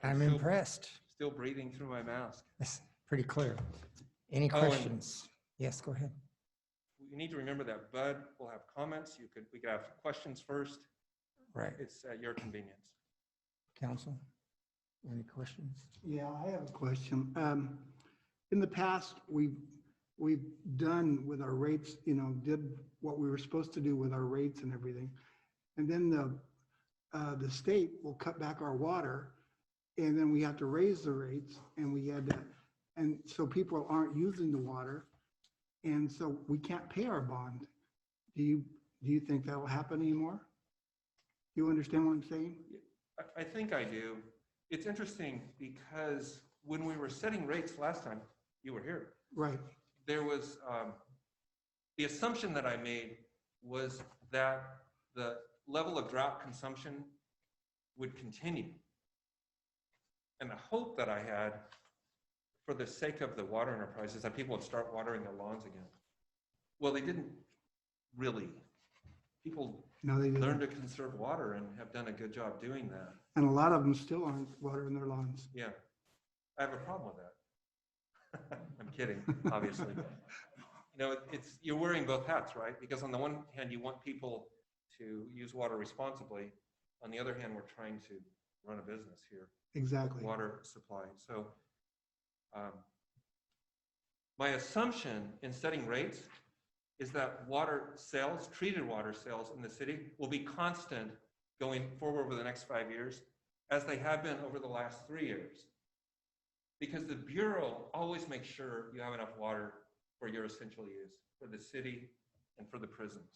I'm Still- impressed. Still breathing through my mask. It's pretty clear. Any Oh, and- questions? Yes, go ahead. You need to remember that Bud will have comments. We could have questions first. Right. It's at your convenience. Council, any questions? Yeah, I have a question. In the past, we've done with our rates, did what we were supposed to do with our rates and everything. And then the state will cut back our water, and then we have to raise the rates, and so people aren't using the water, and so we can't pay our bond. Do you think that'll happen anymore? You understand what I'm saying? I think I do. It's interesting because when we were setting rates last time, you were here. Right. There was, the assumption that I made was that the level of drought consumption would continue. And the hope that I had for the sake of the water enterprise is that people would start watering their lawns again. Well, they didn't really. People No, they learned didn't. to conserve water and have done a good job doing that. And a lot of them still aren't watering their lawns. Yeah, I have a problem with that. I'm kidding, obviously. You're wearing both hats, right? Because on the one hand, you want people to use water responsibly. On the other hand, we're trying to run a business here. Exactly. Water supply. So my assumption in setting rates is that water sales, treated water sales in the city will be constant going forward over the next 5 years, as they have been over the last 3 years. Because the Bureau always makes sure you have enough water for your essential use, for the city and for the prisons.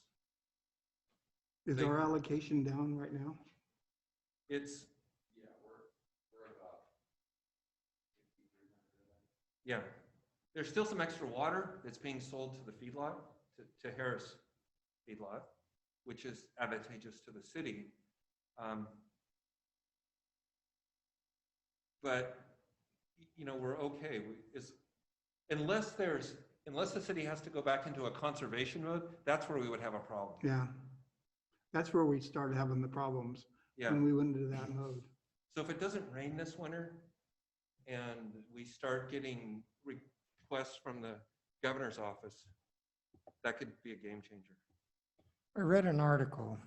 Is our allocation down right now? It's, yeah, there's still some extra water that's being sold to the feedlot, to Harris feedlot, which is advantageous to the city. But we're okay. Unless the city has to go back into a conservation mode, that's where we would have a problem. Yeah. That's where we started having the problems, Yeah. when we went into that mode. So if it doesn't rain this winter and we start getting requests from the governor's office, that could be a game changer. I read an article,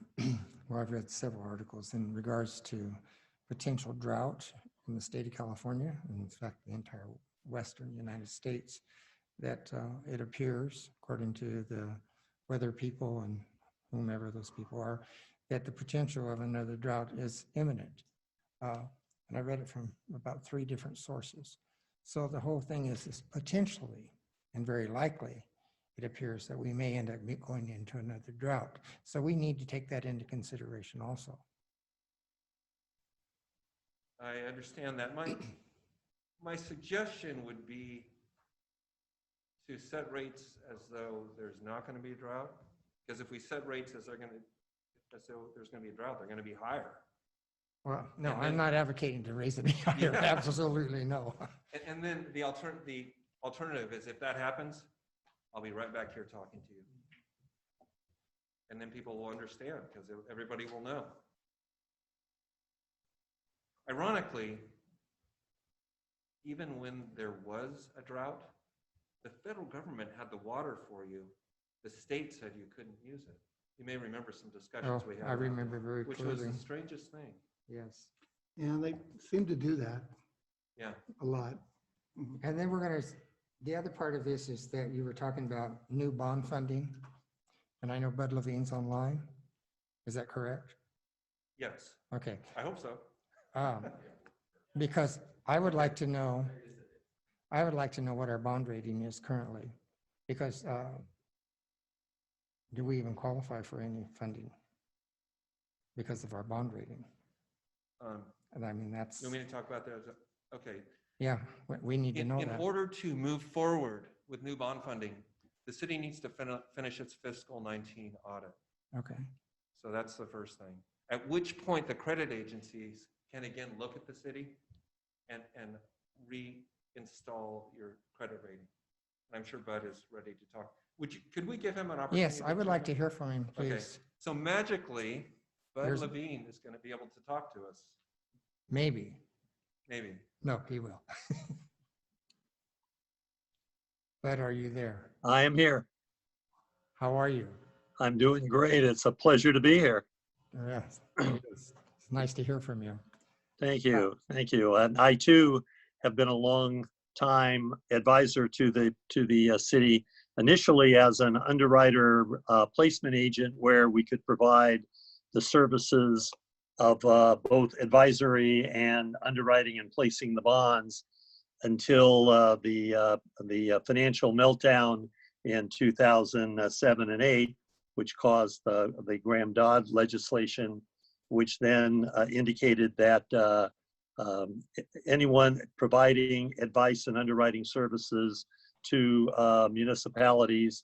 well, I've read several articles in regards to potential drought in the state of California, and in fact, the entire western United States, that it appears, according to the weather people and whomever those people are, that the potential of another drought is imminent. And I read it from about 3 different sources. So the whole thing is potentially and very likely, it appears that we may end up going into another drought. So we need to take that into consideration also. I understand that. My suggestion would be to set rates as though there's not going to be a drought. Because if we set rates as though there's going to be a drought, they're going to be higher. Well, no, And I'm then- not advocating to raise it any higher. Yeah. Absolutely no. And then the alternative is if that happens, I'll be right back here talking to you. And then people will understand because everybody will know. Ironically, even when there was a drought, the federal government had the water for you the state said you couldn't use it. You may remember some Oh, discussions we had. I about remember that, very which was clearly. the strangest thing. Yes. Yeah, they seem to do that Yeah. a lot. Mhm. And then the other part of this is that you were talking about new bond funding. And I know Bud Levine's online. Is that correct? Yes, Okay. I hope so. Because I would like to know what our bond rating is currently. Because do we even qualify for any funding? Because of our bond rating. And I mean, that's, You want me to talk about that? Okay. yeah, we need to know In that. order to move forward with new bond funding, the city needs to finish its fiscal 19 audit. Okay. So that's the first thing. At which point the credit agencies can again look at the city and reinstall your credit rating. I'm sure Bud is ready to talk. Could we give him an opportunity? Yes, I would like to hear from him, Okay, please. so magically, Bud There's- Levine is going to be able to talk to us. Maybe. Maybe. No, he will. Bud, are you there? I am here. How are you? I'm doing great. It's a pleasure to be here. Yes, it is. It's nice to hear from you. Thank you. Thank you. And I too have been a long time advisor to the city, initially as an underwriter placement agent where we could provide the services of both advisory and underwriting and placing the bonds until the financial meltdown in 2007 and 8, which caused the Graham-Dodd legislation, which then indicated that anyone providing advice and underwriting services to municipalities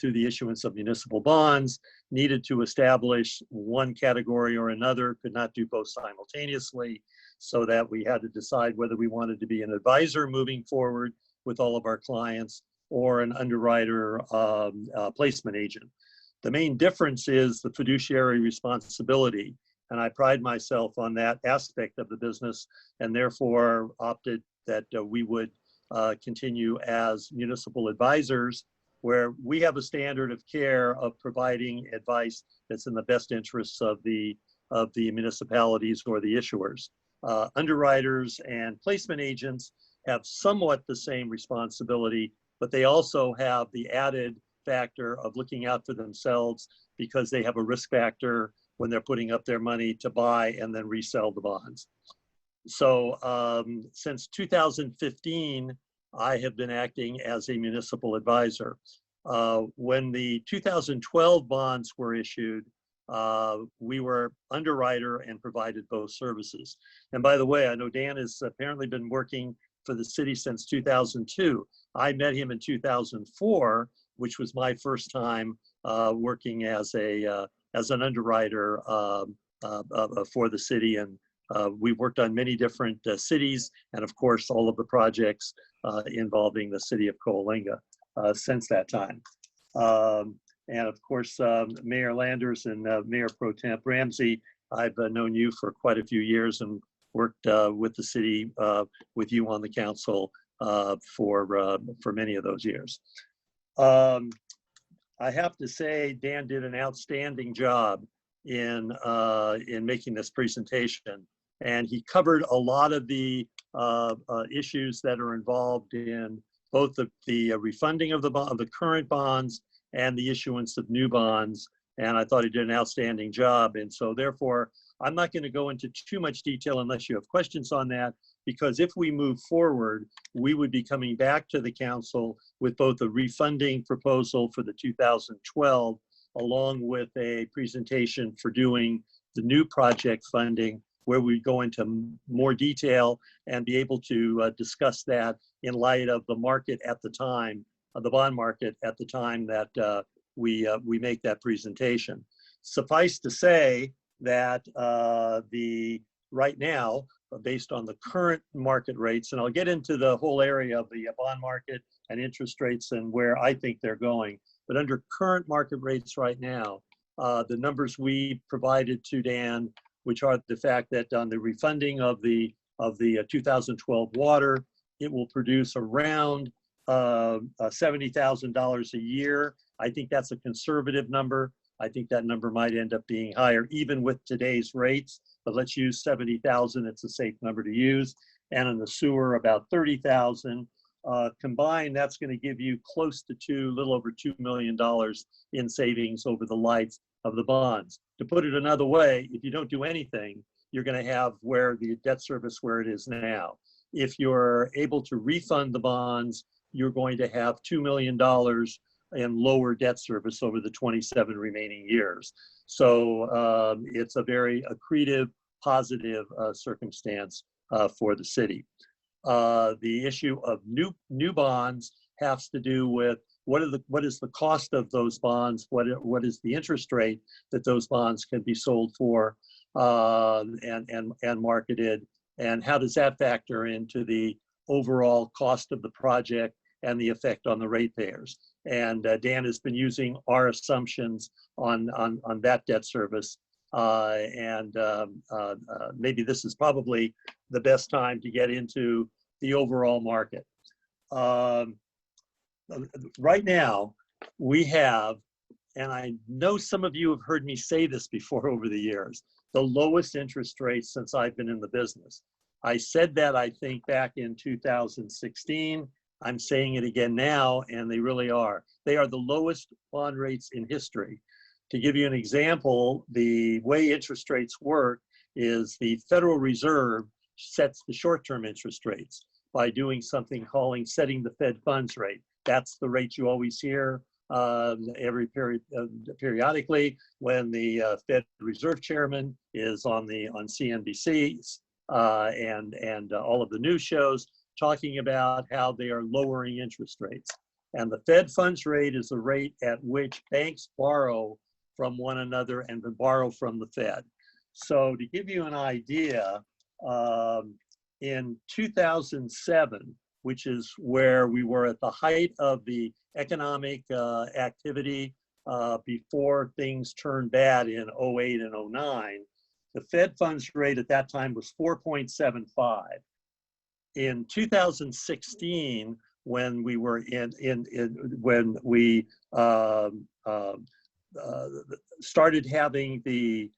through the issuance of municipal bonds needed to establish one category or another, could not do both simultaneously, so that we had to decide whether we wanted to be an advisor moving forward with all of our clients or an underwriter placement agent. The main difference is the fiduciary responsibility, and I pride myself on that aspect of the business, and therefore opted that we would continue as municipal advisors, where we have a standard of care of providing advice that's in the best interests of the municipalities or the issuers. Underwriters and placement agents have somewhat the same responsibility, but they also have the added factor of looking out for themselves because they have a risk factor when they're putting up their money to buy and then resell the bonds. So since 2015, I have been acting as a municipal advisor. When the 2012 bonds were issued, we were underwriter and provided both services. And by the way, I know Dan has apparently been working for the city since 2002. I met him in 2004, which was my first time working as an underwriter for the city. And we've worked on many different cities, and of course, all of the projects involving the city of Coalinga since that time. And of course, Mayor Landers and Mayor Pro Temp Ramsey, I've known you for quite a few years and worked with the city, with you on the council for many of those years. I have to say, Dan did an outstanding job in making this presentation, and he covered a lot of the issues that are involved in both the refunding of the current bonds and the issuance of new bonds. And I thought he did an outstanding job. And so therefore, I'm not going to go into too much detail unless you have questions on that, because if we move forward, we would be coming back to the council with both a refunding proposal for the 2012, along with a presentation for doing the new project funding, where we go into more detail and be able to discuss that in light of the market at the time, the bond market at the time that we make that presentation. Suffice to say that right now, based on the current market rates, and I'll get into the whole area of the bond market and interest rates and where I think they're going, but under current market rates right now, the numbers we provided to Dan, which are the fact that on the refunding of the 2012 water, it will produce around $70,000 a year I think that's a conservative number. I think that number might end up being higher even with today's rates, but let's use 70,000. It's a safe number to use. And in the sewer, about 30,000. Combined, that's going to give you close to little over $2 million in savings over the life of the bonds. To put it another way, if you don't do anything, you're going to have where the debt service where it is now. If you're able to refund the bonds, you're going to have $2 million in lower debt service over the 27 remaining years. So it's a very accretive, positive circumstance for the city. The issue of new bonds has to do with what is the cost of those bonds, what is the interest rate that those bonds can be sold for and marketed, and how does that factor into the overall cost of the project and the effect on the ratepayers. And Dan has been using our assumptions on that debt service. Maybe this is probably the best time to get into the overall market. Right now, we have, and I know some of you have heard me say this before over the years, the lowest interest rates since I've been in the business. I said that, I think, back in 2016. I'm saying it again now, and they really are. They are the lowest bond rates in history. To give you an example, the way interest rates work is the Federal Reserve sets the short-term interest rates by doing something calling setting the Fed funds rate. That's the rate you always hear periodically when the Fed Reserve Chairman is on CNBC and all of the news shows talking about how they are lowering interest rates. And the Fed funds rate is the rate at which banks borrow from one another and borrow from the Fed. So to give you an idea, in 2007, which is where we were at the height of the economic activity before things turned bad in 08 and 09, the Fed funds rate at that time was 4.75. In 2016, when we were when we started having the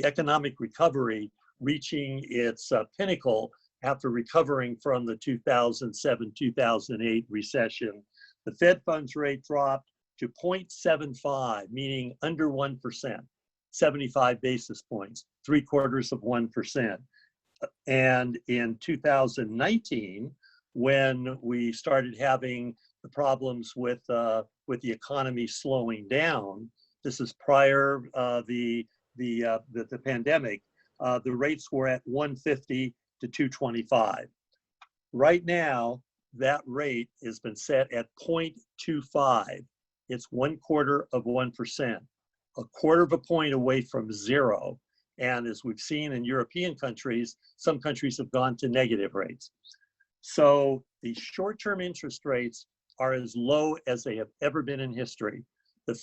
economic recovery reaching its pinnacle after recovering from the 2007-2008 recession, the Fed funds rate dropped to 0.75, meaning under 1%, 75 basis points, 0.75%. And in 2019, when we started having the problems with the economy slowing down, this is prior the pandemic, the rates were at 150 to 225. Right now, that rate has been set at 0.25. It's 0.25%, a quarter of a point away from zero. And as we've seen in European countries, some countries have gone to negative rates. So the short-term interest rates are as low as they have ever been in history. The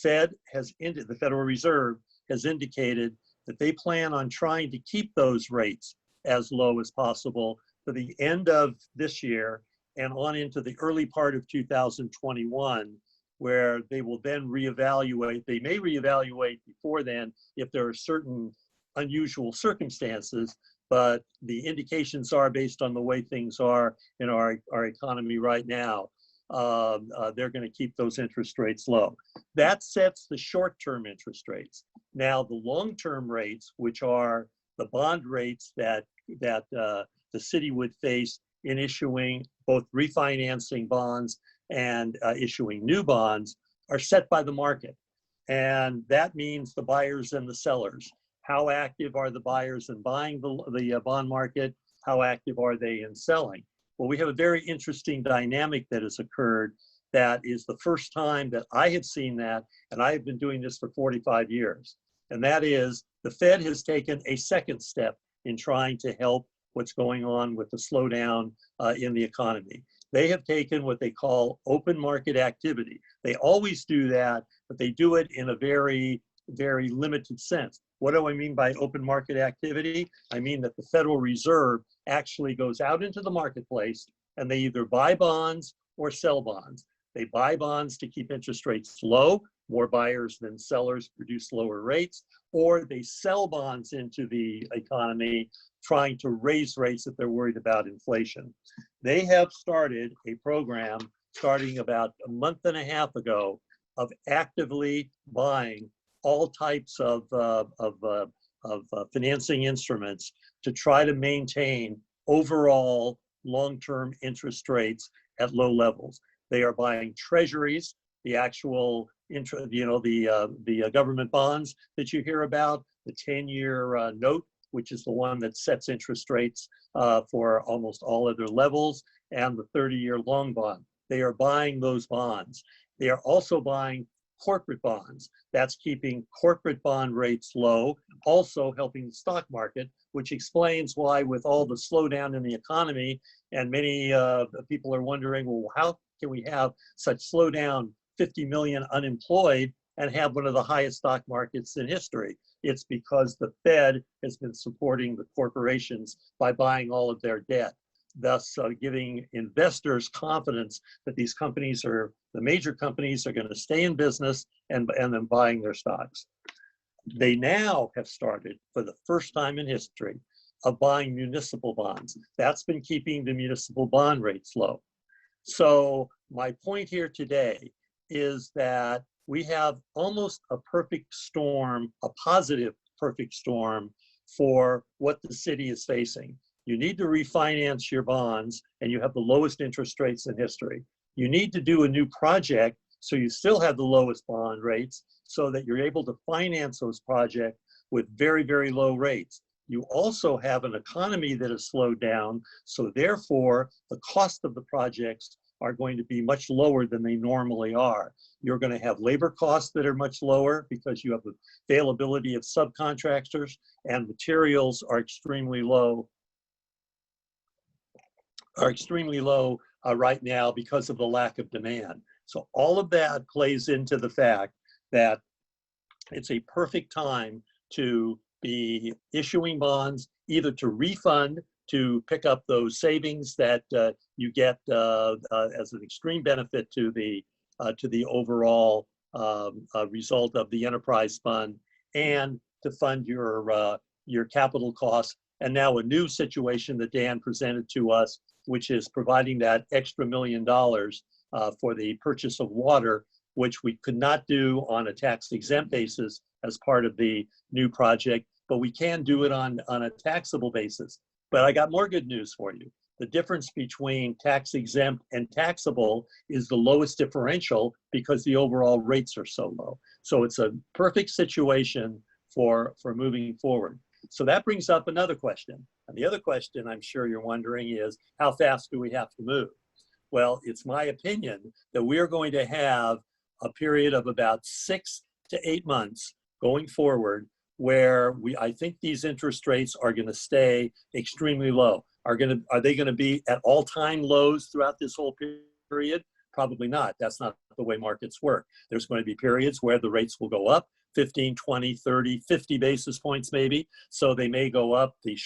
Federal Reserve has indicated that they plan on trying to keep those rates as low as possible for the end of this year and on into the early part of 2021, where they will then reevaluate. They may reevaluate before then if there are certain unusual circumstances, but the indications are based on the way things are in our economy right now. They're going to keep those interest rates low. That sets the short-term interest rates. Now, the long-term rates, which are the bond rates that the city would face in issuing both refinancing bonds and issuing new bonds, are set by the market. And that means the buyers and the sellers. How active are the buyers in buying the bond market? How active are they in selling? Well, we have a very interesting dynamic that has occurred that is the first time that I have seen that, and I have been doing this for 45 years. And that is the Fed has taken a second step in trying to help what's going on with the slowdown in the economy. They have taken what they call open market activity. They always do that, but they do it in a very, very limited sense. What do I mean by open market activity? I mean that the Federal Reserve actually goes out into the marketplace and they either buy bonds or sell bonds. They buy bonds to keep interest rates low. More buyers than sellers produce lower rates, or they sell bonds into the economy trying to raise rates if they're worried about inflation. They have started a program starting about a month and a half ago of actively buying all types of financing instruments to try to maintain overall long-term interest rates at low levels. They are buying treasuries, the actual the government bonds that you hear about, the 10-year note, which is the one that sets interest rates for almost all other levels, and the 30-year long bond. They are buying those bonds. They are also buying corporate bonds. That's keeping corporate bond rates low, also helping the stock market, which explains why with all the slowdown in the economy, and many people are wondering, well, how can we have such slowdown, 50 million unemployed, and have one of the highest stock markets in history? It's because the Fed has been supporting the corporations by buying all of their debt, thus giving investors confidence that these companies the major companies are going to stay in business and then buying their stocks. They now have started, for the first time in history, of buying municipal bonds. That's been keeping the municipal bond rates low. So my point here today is that we have almost a perfect storm, a positive perfect storm for what the city is facing. You need to refinance your bonds, and you have the lowest interest rates in history. You need to do a new project so you still have the lowest bond rates so that you're able to finance those projects with very, very low rates. You also have an economy that has slowed down, so therefore the cost of the projects are going to be much lower than they normally are. You're going to have labor costs that are much lower because you have the availability of subcontractors, and materials are extremely low right now because of the lack of demand. So all of that plays into the fact that it's a perfect time to be issuing bonds, either to refund, to pick up those savings that you get as an extreme benefit to the overall result of the enterprise fund, and to fund your capital costs. And now a new situation that Dan presented to us, which is providing that extra $1 million for the purchase of water, which we could not do on a tax exempt basis as part of the new project, but we can do it on a taxable basis. But I got more good news for you. The difference between tax exempt and taxable is the lowest differential because the overall rates are so low. So it's a perfect situation for moving forward. So that brings up another question. And the other question I'm sure you're wondering is, how fast do we have to move? Well, it's my opinion that we are going to have a period of about 6 to 8 months going forward where I think these interest rates are going to stay extremely low. Are they going to be at all-time lows throughout this whole period? Probably not. That's not the way markets work. There's going to be periods where the rates will go up 15, 20, 30, 50 basis points maybe. So they may go up, the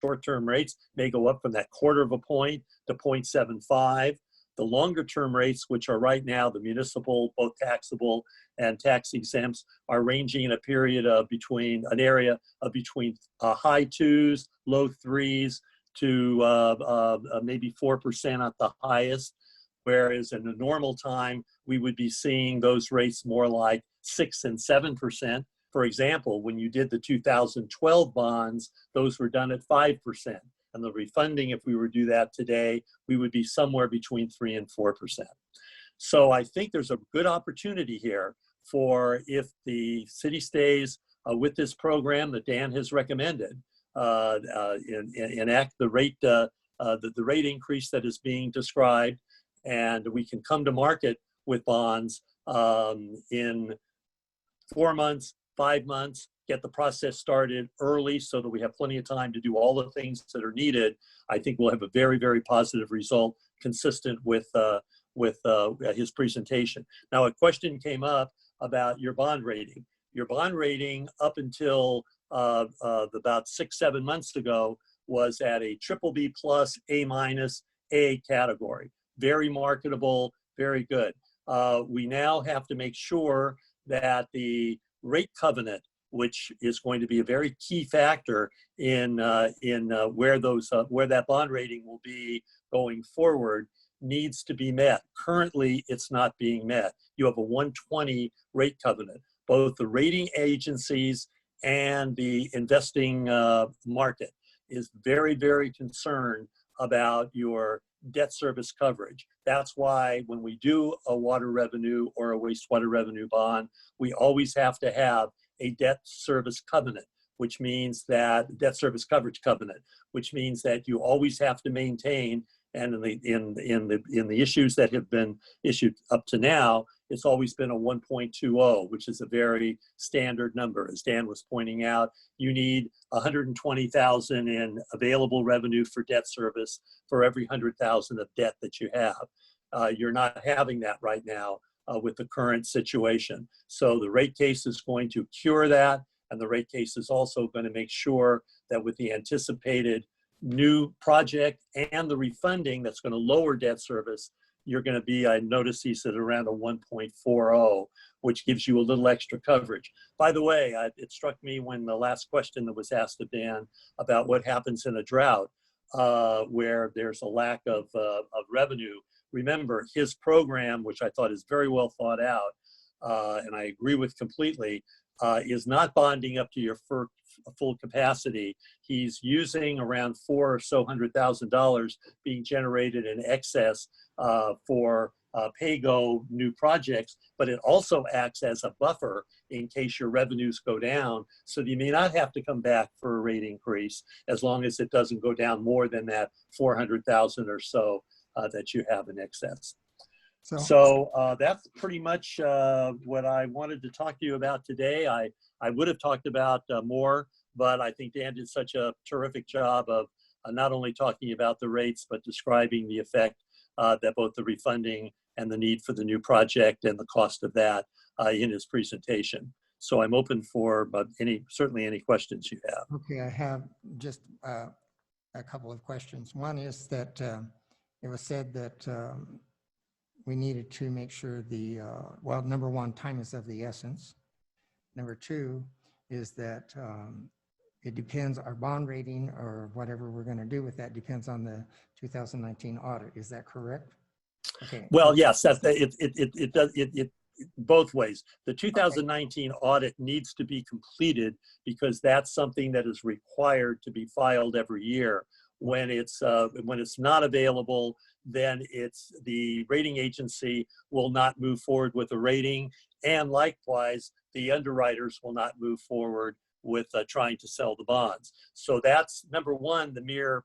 short-term rates may go up from that 1/4 of a point to 0.75. The longer-term rates, which are right now the municipal, both taxable and tax exempts, are ranging in a period of an area of between high 2s, low 3s to maybe 4% at the highest. Whereas in a normal time, we would be seeing those rates more like 6 and 7%. For example, when you did the 2012 bonds, those were done at 5%. And the refunding, if we were to do that today, we would be somewhere between 3 and 4%. So I think there's a good opportunity here for, if the city stays with this program that Dan has recommended, enact the rate increase that is being described, and we can come to market with bonds in 4 months, 5 months, get the process started early so that we have plenty of time to do all the things that are needed. I think we'll have a very, very positive result consistent with his presentation. Now, a question came up about your bond rating. Your bond rating up until about 6-7 months ago was at a BBB+, A-, A category. Very marketable, very good. we now have to make sure that the rate covenant, which is going to be a very key factor in where that bond rating will be going forward, needs to be met. Currently, it's not being met. You have a 120 rate covenant. Both the rating agencies and the investing market is very, very concerned about your debt service coverage. That's why when we do a water revenue or a wastewater revenue bond, we always have to have a debt service covenant, which means that debt service coverage covenant, which means that you always have to maintain. And in the issues that have been issued up to now, it's always been a 1.20, which is a very standard number. As Dan was pointing out, you need 120,000 in available revenue for debt service for every 100,000 of debt that you have. You're not having that right now with the current situation. So the rate case is going to cure that, and the rate case is also going to make sure that with the anticipated new project and the refunding that's going to lower debt service, you're going to be, I notice he said around a 1.40, which gives you a little extra coverage. By the way, it struck me when the last question that was asked of Dan about what happens in a drought where there's a lack of revenue. Remember, his program, which I thought is very well thought out, and I agree with completely, is not bonding up to your full capacity. He's using around $400,000 being generated in excess for pay-go new projects, but it also acts as a buffer in case your revenues go down. So you may not have to come back for a rate increase as long as it doesn't go down more than that 400,000 or so that you have in excess. So that's pretty much what I wanted to talk to you about today. I would have talked about more, but I think Dan did such a terrific job of not only talking about the rates, but describing the effect that both the refunding and the need for the new project and the cost of that in his presentation. So I'm open for certainly any questions you have. Okay, I have just a couple of questions. One is that it was said that we needed to make sure well, number one, time is of the essence. Number two is that it depends, our bond rating or whatever we're going to do with that depends on the 2019 audit. Is that correct? Okay. Well, yes, it does both ways. The 2019 audit needs to be completed because that's something that is required to be filed every year. When it's not available, then the rating agency will not move forward with the rating, and likewise, the underwriters will not move forward with trying to sell the bonds. So that's number one, the mere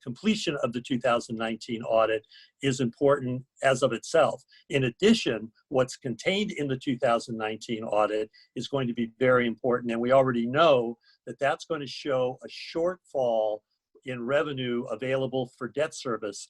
completion of the 2019 audit is important as of itself. In addition, what's contained in the 2019 audit is going to be very important, and we already know that that's going to show a shortfall in revenue available for debt service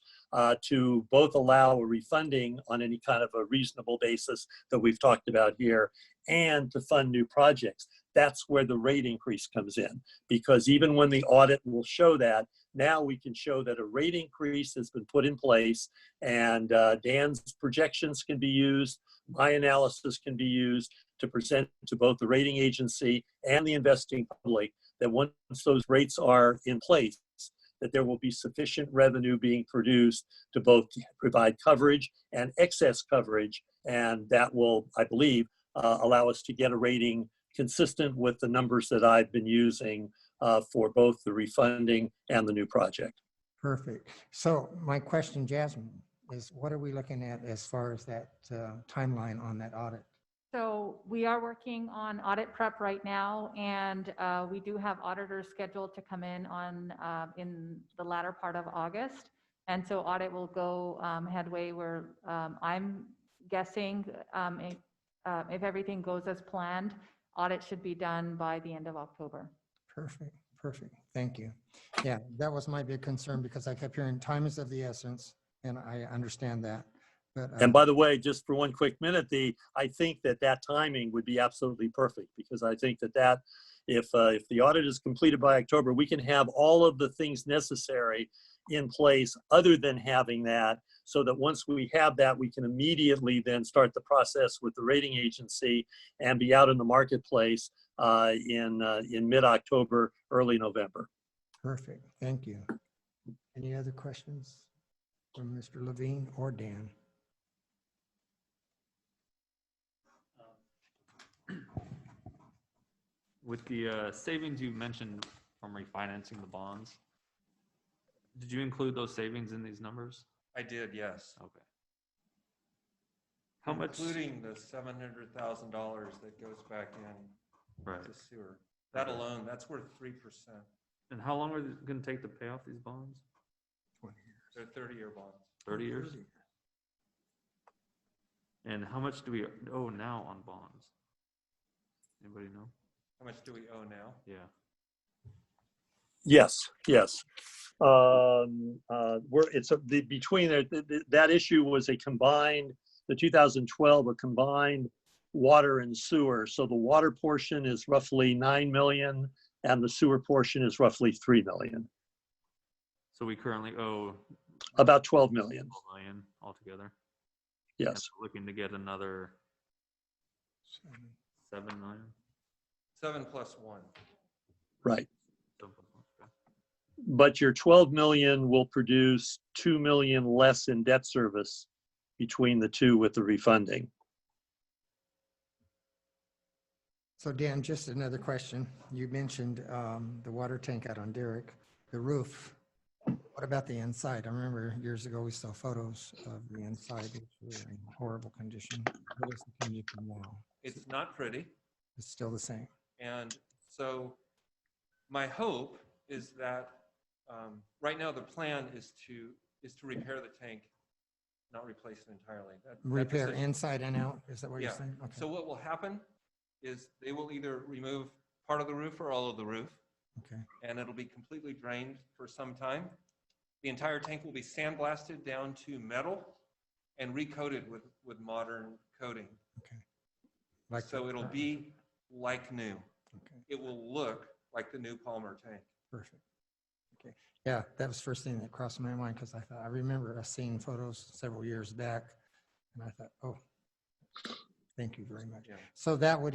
to both allow a refunding on any kind of a reasonable basis that we've talked about here and to fund new projects. That's where the rate increase comes in, because even when the audit will show that, now we can show that a rate increase has been put in place, and Dan's projections can be used, my analysis can be used to present to both the rating agency and the investing public that once those rates are in place, that there will be sufficient revenue being produced to both provide coverage and excess coverage. And that will, I believe, allow us to get a rating consistent with the numbers that I've been using for both the refunding and the new project. Perfect. So my question, Jasmine, is what are we looking at as far as that timeline on that audit? So we are working on audit prep right now, and we do have auditors scheduled to come in in the latter part of August. And so audit will go headway where I'm guessing if everything goes as planned, audit should be done by the end of October. Perfect. Perfect. Thank you. Yeah, that was my big concern because I kept hearing time is of the essence, and I understand that. But, and by the way, just for one quick minute, I think that timing would be absolutely perfect, because I think that if the audit is completed by October, we can have all of the things necessary in place other than having that so that once we have that, we can immediately then start the process with the rating agency and be out in the marketplace in mid-October, early November. Perfect. Thank you. Any other questions from Mr. Levine or Dan? With the savings you mentioned from refinancing the bonds, did you include those savings in these numbers? I did, yes. Okay. How much? Including the $700,000 that goes back in Right. to sewer. That alone, that's worth 3%. And how long are they going to take to pay off these bonds? 20 years. They're 30-year bonds. 30 years? And how much do we owe now on bonds? Anybody know? How much do we owe now? Yeah. Yes, yes. Between that issue was a combined, the 2012, a combined water and sewer. So the water portion is roughly 9 million and the sewer portion is roughly 3 million, So we currently owe about 12 million. 12 million altogether. Yes. And we're looking to get another 7 million. 7 plus 1. Right. 7 plus 1, okay. But your 12 million will produce 2 million less in debt service between the two with the refunding. So Dan, just another question. You mentioned the water tank out on Derrick, the roof. What about the inside? I remember years ago we saw photos of the inside. It was really in horrible condition. What is the condition now? It's not pretty. It's still the same. And so my hope is that right now the plan is to repair the tank, not replace it entirely. That Repair decision- inside and out? Is that what you're Yeah. saying? Okay. So what will happen is they will either remove part of the roof or all of the roof, Okay. and it'll be completely drained for some time. The entire tank will be sandblasted down to metal and recoated with modern coating. Okay. Like So the- it'll be like new. Okay. It will look like the new Palmer tank. Perfect. Okay. Yeah, that was the first thing that crossed my mind because I remember us seeing photos several years back and I thought, oh, thank you very much. Yeah. So that would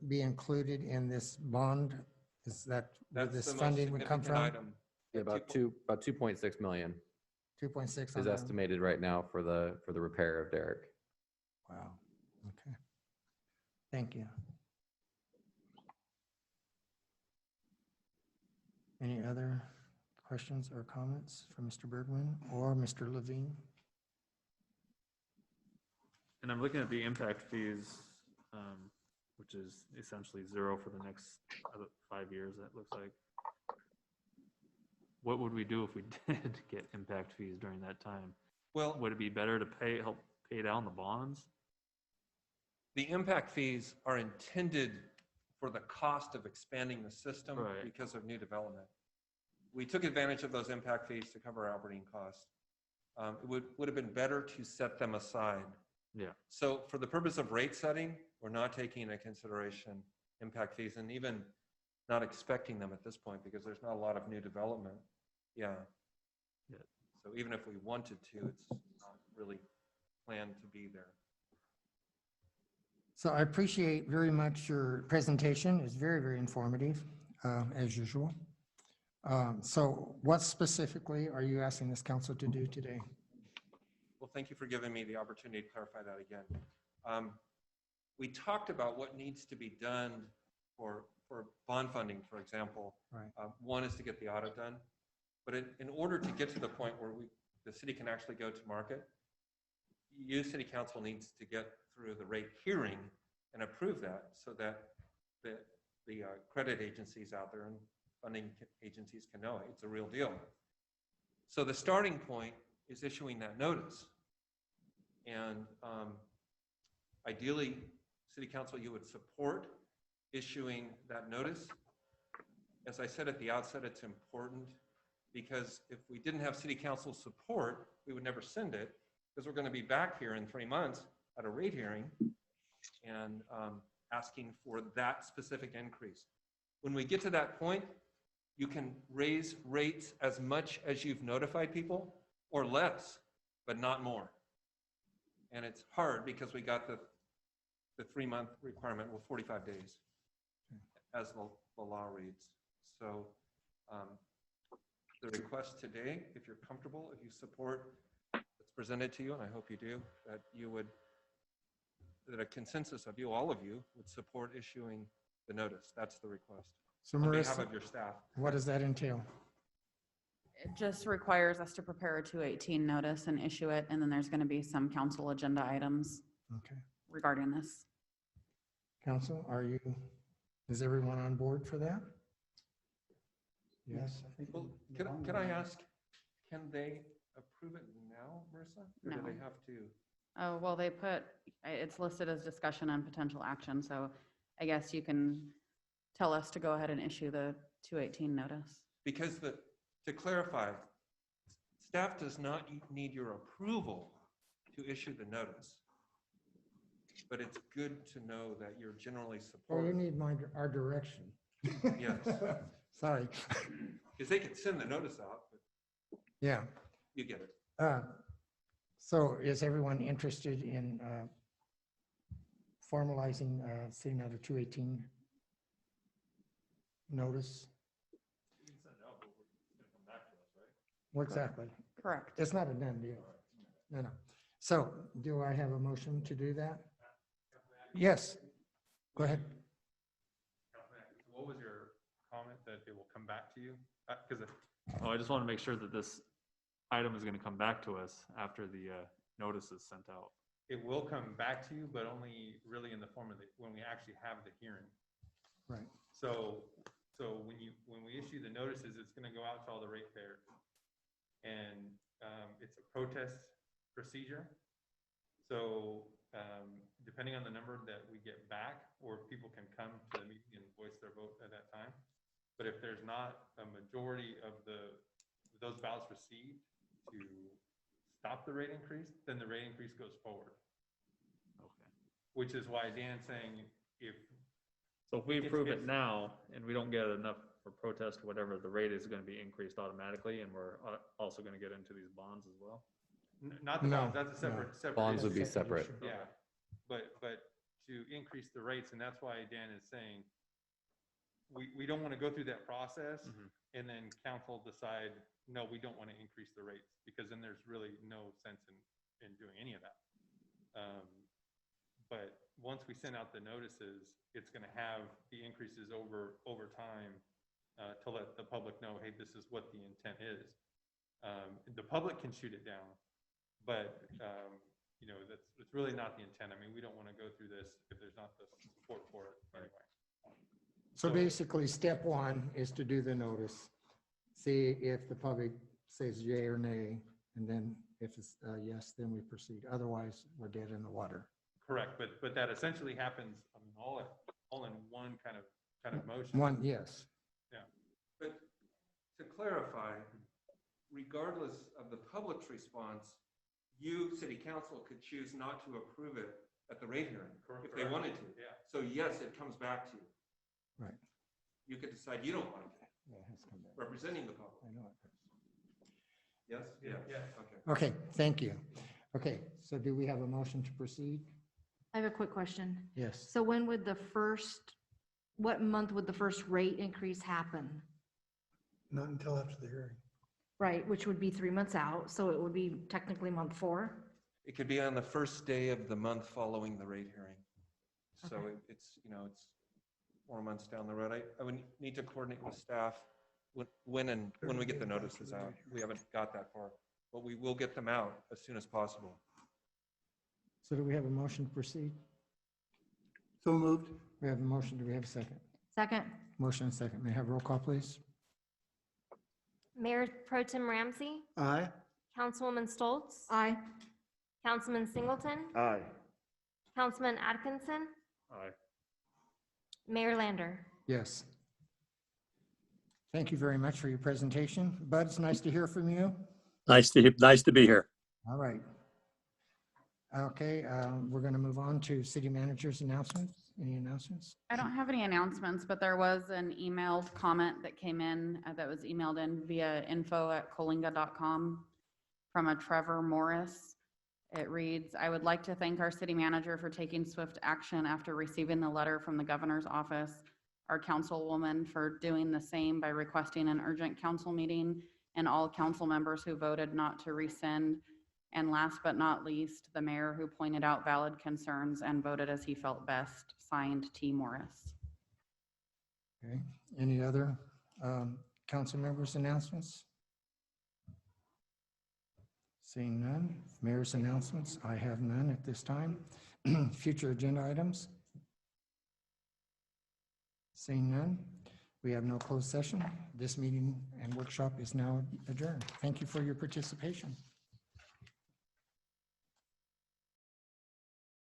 be included in this bond? Is that where That's this the most funding would come significant from? item. Yeah, about 2.6 million 2.6 on is that? estimated right now for the repair of Derrick. Wow. Okay. Thank you. Any other questions or comments from Mr. Bergman or Mr. Levine? And I'm looking at the impact fees, which is essentially zero for the next 5 years, that looks like. What would we do if we did get impact fees during that time? Well, Would it be better to help pay down the bonds? the impact fees are intended for the cost of expanding the system Right. because of new development. We took advantage of those impact fees to cover our operating costs. It would have been better to set them aside. Yeah. So for the purpose of rate setting, we're not taking into consideration impact fees and even not expecting them at this point because there's not a lot of new development. Yeah. Yeah. So even if we wanted to, it's not really planned to be there. So I appreciate very much your presentation. It's very, very informative, as usual. So what specifically are you asking this council to do today? Well, thank you for giving me the opportunity to clarify that again. We talked about what needs to be done for bond funding, for example. Right. One is to get the audit done. But in order to get to the point where the city can actually go to market, you, city council, needs to get through the rate hearing and approve that so that the credit agencies out there and funding agencies can know it's a real deal. So the starting point is issuing that notice. And ideally, city council, you would support issuing that notice. As I said at the outset, it's important because if we didn't have city council support, we would never send it because we're going to be back here in 3 months at a rate hearing and asking for that specific increase. When we get to that point, you can raise rates as much as you've notified people or less. but not more. And it's hard because we got the 3-month requirement, well, 45 days, as the law reads. So the request today, if you're comfortable, if you support what's presented to you, and I hope you do, that a consensus of you, all of you, would support issuing the notice. That's the request. So On behalf Marissa, of your staff. what does that entail? It just requires us to prepare a 218 notice and issue it, and then there's going to be some council agenda items Okay. regarding this. Council, is everyone on board for that? Yes. Well, can I ask, can they approve it now, Marissa? Or do No. they have to? Oh, well, it's listed as discussion and potential action, so I guess you can tell us to go ahead and issue the 218 notice. Because to clarify, staff does not need your approval to issue the notice. But it's good to know that you're generally Oh, you supportive. need our direction. Yes. Sorry. Because they could send the notice out, but Yeah. you get it. So is everyone interested in formalizing City Matter 218 notice? Well, exactly. Correct. It's not a done deal. No. So do I have a motion to do that? Yes. Go ahead. What was your comment that it will come back to you? Because, I just want to make sure that this item is going to come back to us after the notice is sent out. It will come back to you, but only really in the form of when we actually have the hearing. Right. So when we issue the notices, it's going to go out to all the ratepayers. And it's a protest procedure. So depending on the number that we get back, or people can come to the meeting and voice their vote at that time. But if there's not a majority of those ballots received to stop the rate increase, then the rate increase goes forward. Okay. Which is why Dan's saying So if we approve it now and we don't get enough for protest, whatever, the rate is going to be increased automatically, and we're also going to get into these bonds as well? Not the No, bonds, that's a separate. Bonds would be issue. separate. Yeah, but to increase the rates, and that's why Dan is saying, we don't want to go through that process and then council decide, no, we don't want to increase the rates, because then there's really no sense in doing any of that. But once we send out the notices, it's going to have the increases over time to let the public know, hey, this is what the intent is. The public can shoot it down, but it's really not the intent. I mean, we don't want to go through this if there's not the support for it anyway. So basically, step one is to do the notice, see if the public says yay or nay, and then if it's yes, then we proceed. Otherwise, we're dead in the water. Correct, but that essentially happens, I mean, all in one kind of motion. One, yes. Yeah. But to clarify, regardless of the public's response, you, city council, could choose not to approve it at the rate hearing if they wanted to. Yeah. So yes, it comes back to you. Right. You could decide you don't like it, Yeah, it has come back. representing the public. I know it. Yes? Yeah. Okay. Okay, thank you. Okay, so do we have a motion to proceed? I have a quick question. Yes. So when would what month would the first rate increase happen? Not until after the hearing. Right, which would be 3 months out, so it would be technically month 4. It could be on the first day of the month following the rate hearing. So Okay. it's 4 months down the road. I would need to coordinate with staff when we get the notices out. We haven't got that far, but we will get them out as soon as possible. So do we have a motion to proceed? So moved. We have a motion. Do we have a second? Second, Motion and second. May I have roll call, please? Mayor Pro Tem Ramsey, Aye. Councilwoman Stoltz, aye. Councilman Singleton, Aye. Councilman Atkinson, Aye. Mayor Lander. Yes. Thank you very much for your presentation. Bud, it's nice to hear from you. Nice to be here. All right. Okay, we're going to move on to city manager's announcements. Any announcements? I don't have any announcements, but there was an emailed comment that came in that was emailed in via info@coalinga.com. from a Trevor Morris. It reads, "I would like to thank our city manager for taking swift action after receiving the letter from the governor's office, our councilwoman for doing the same by requesting an urgent council meeting, and all council members who voted not to rescind. And last but not least, the mayor who pointed out valid concerns and voted as he felt best. Signed, T. Morris." Okay, any other council members' announcements? Seeing none. Mayor's announcements, I have none at this time. Future agenda items? Seeing none. We have no closed session. This meeting and workshop is now adjourned. Thank you for your participation.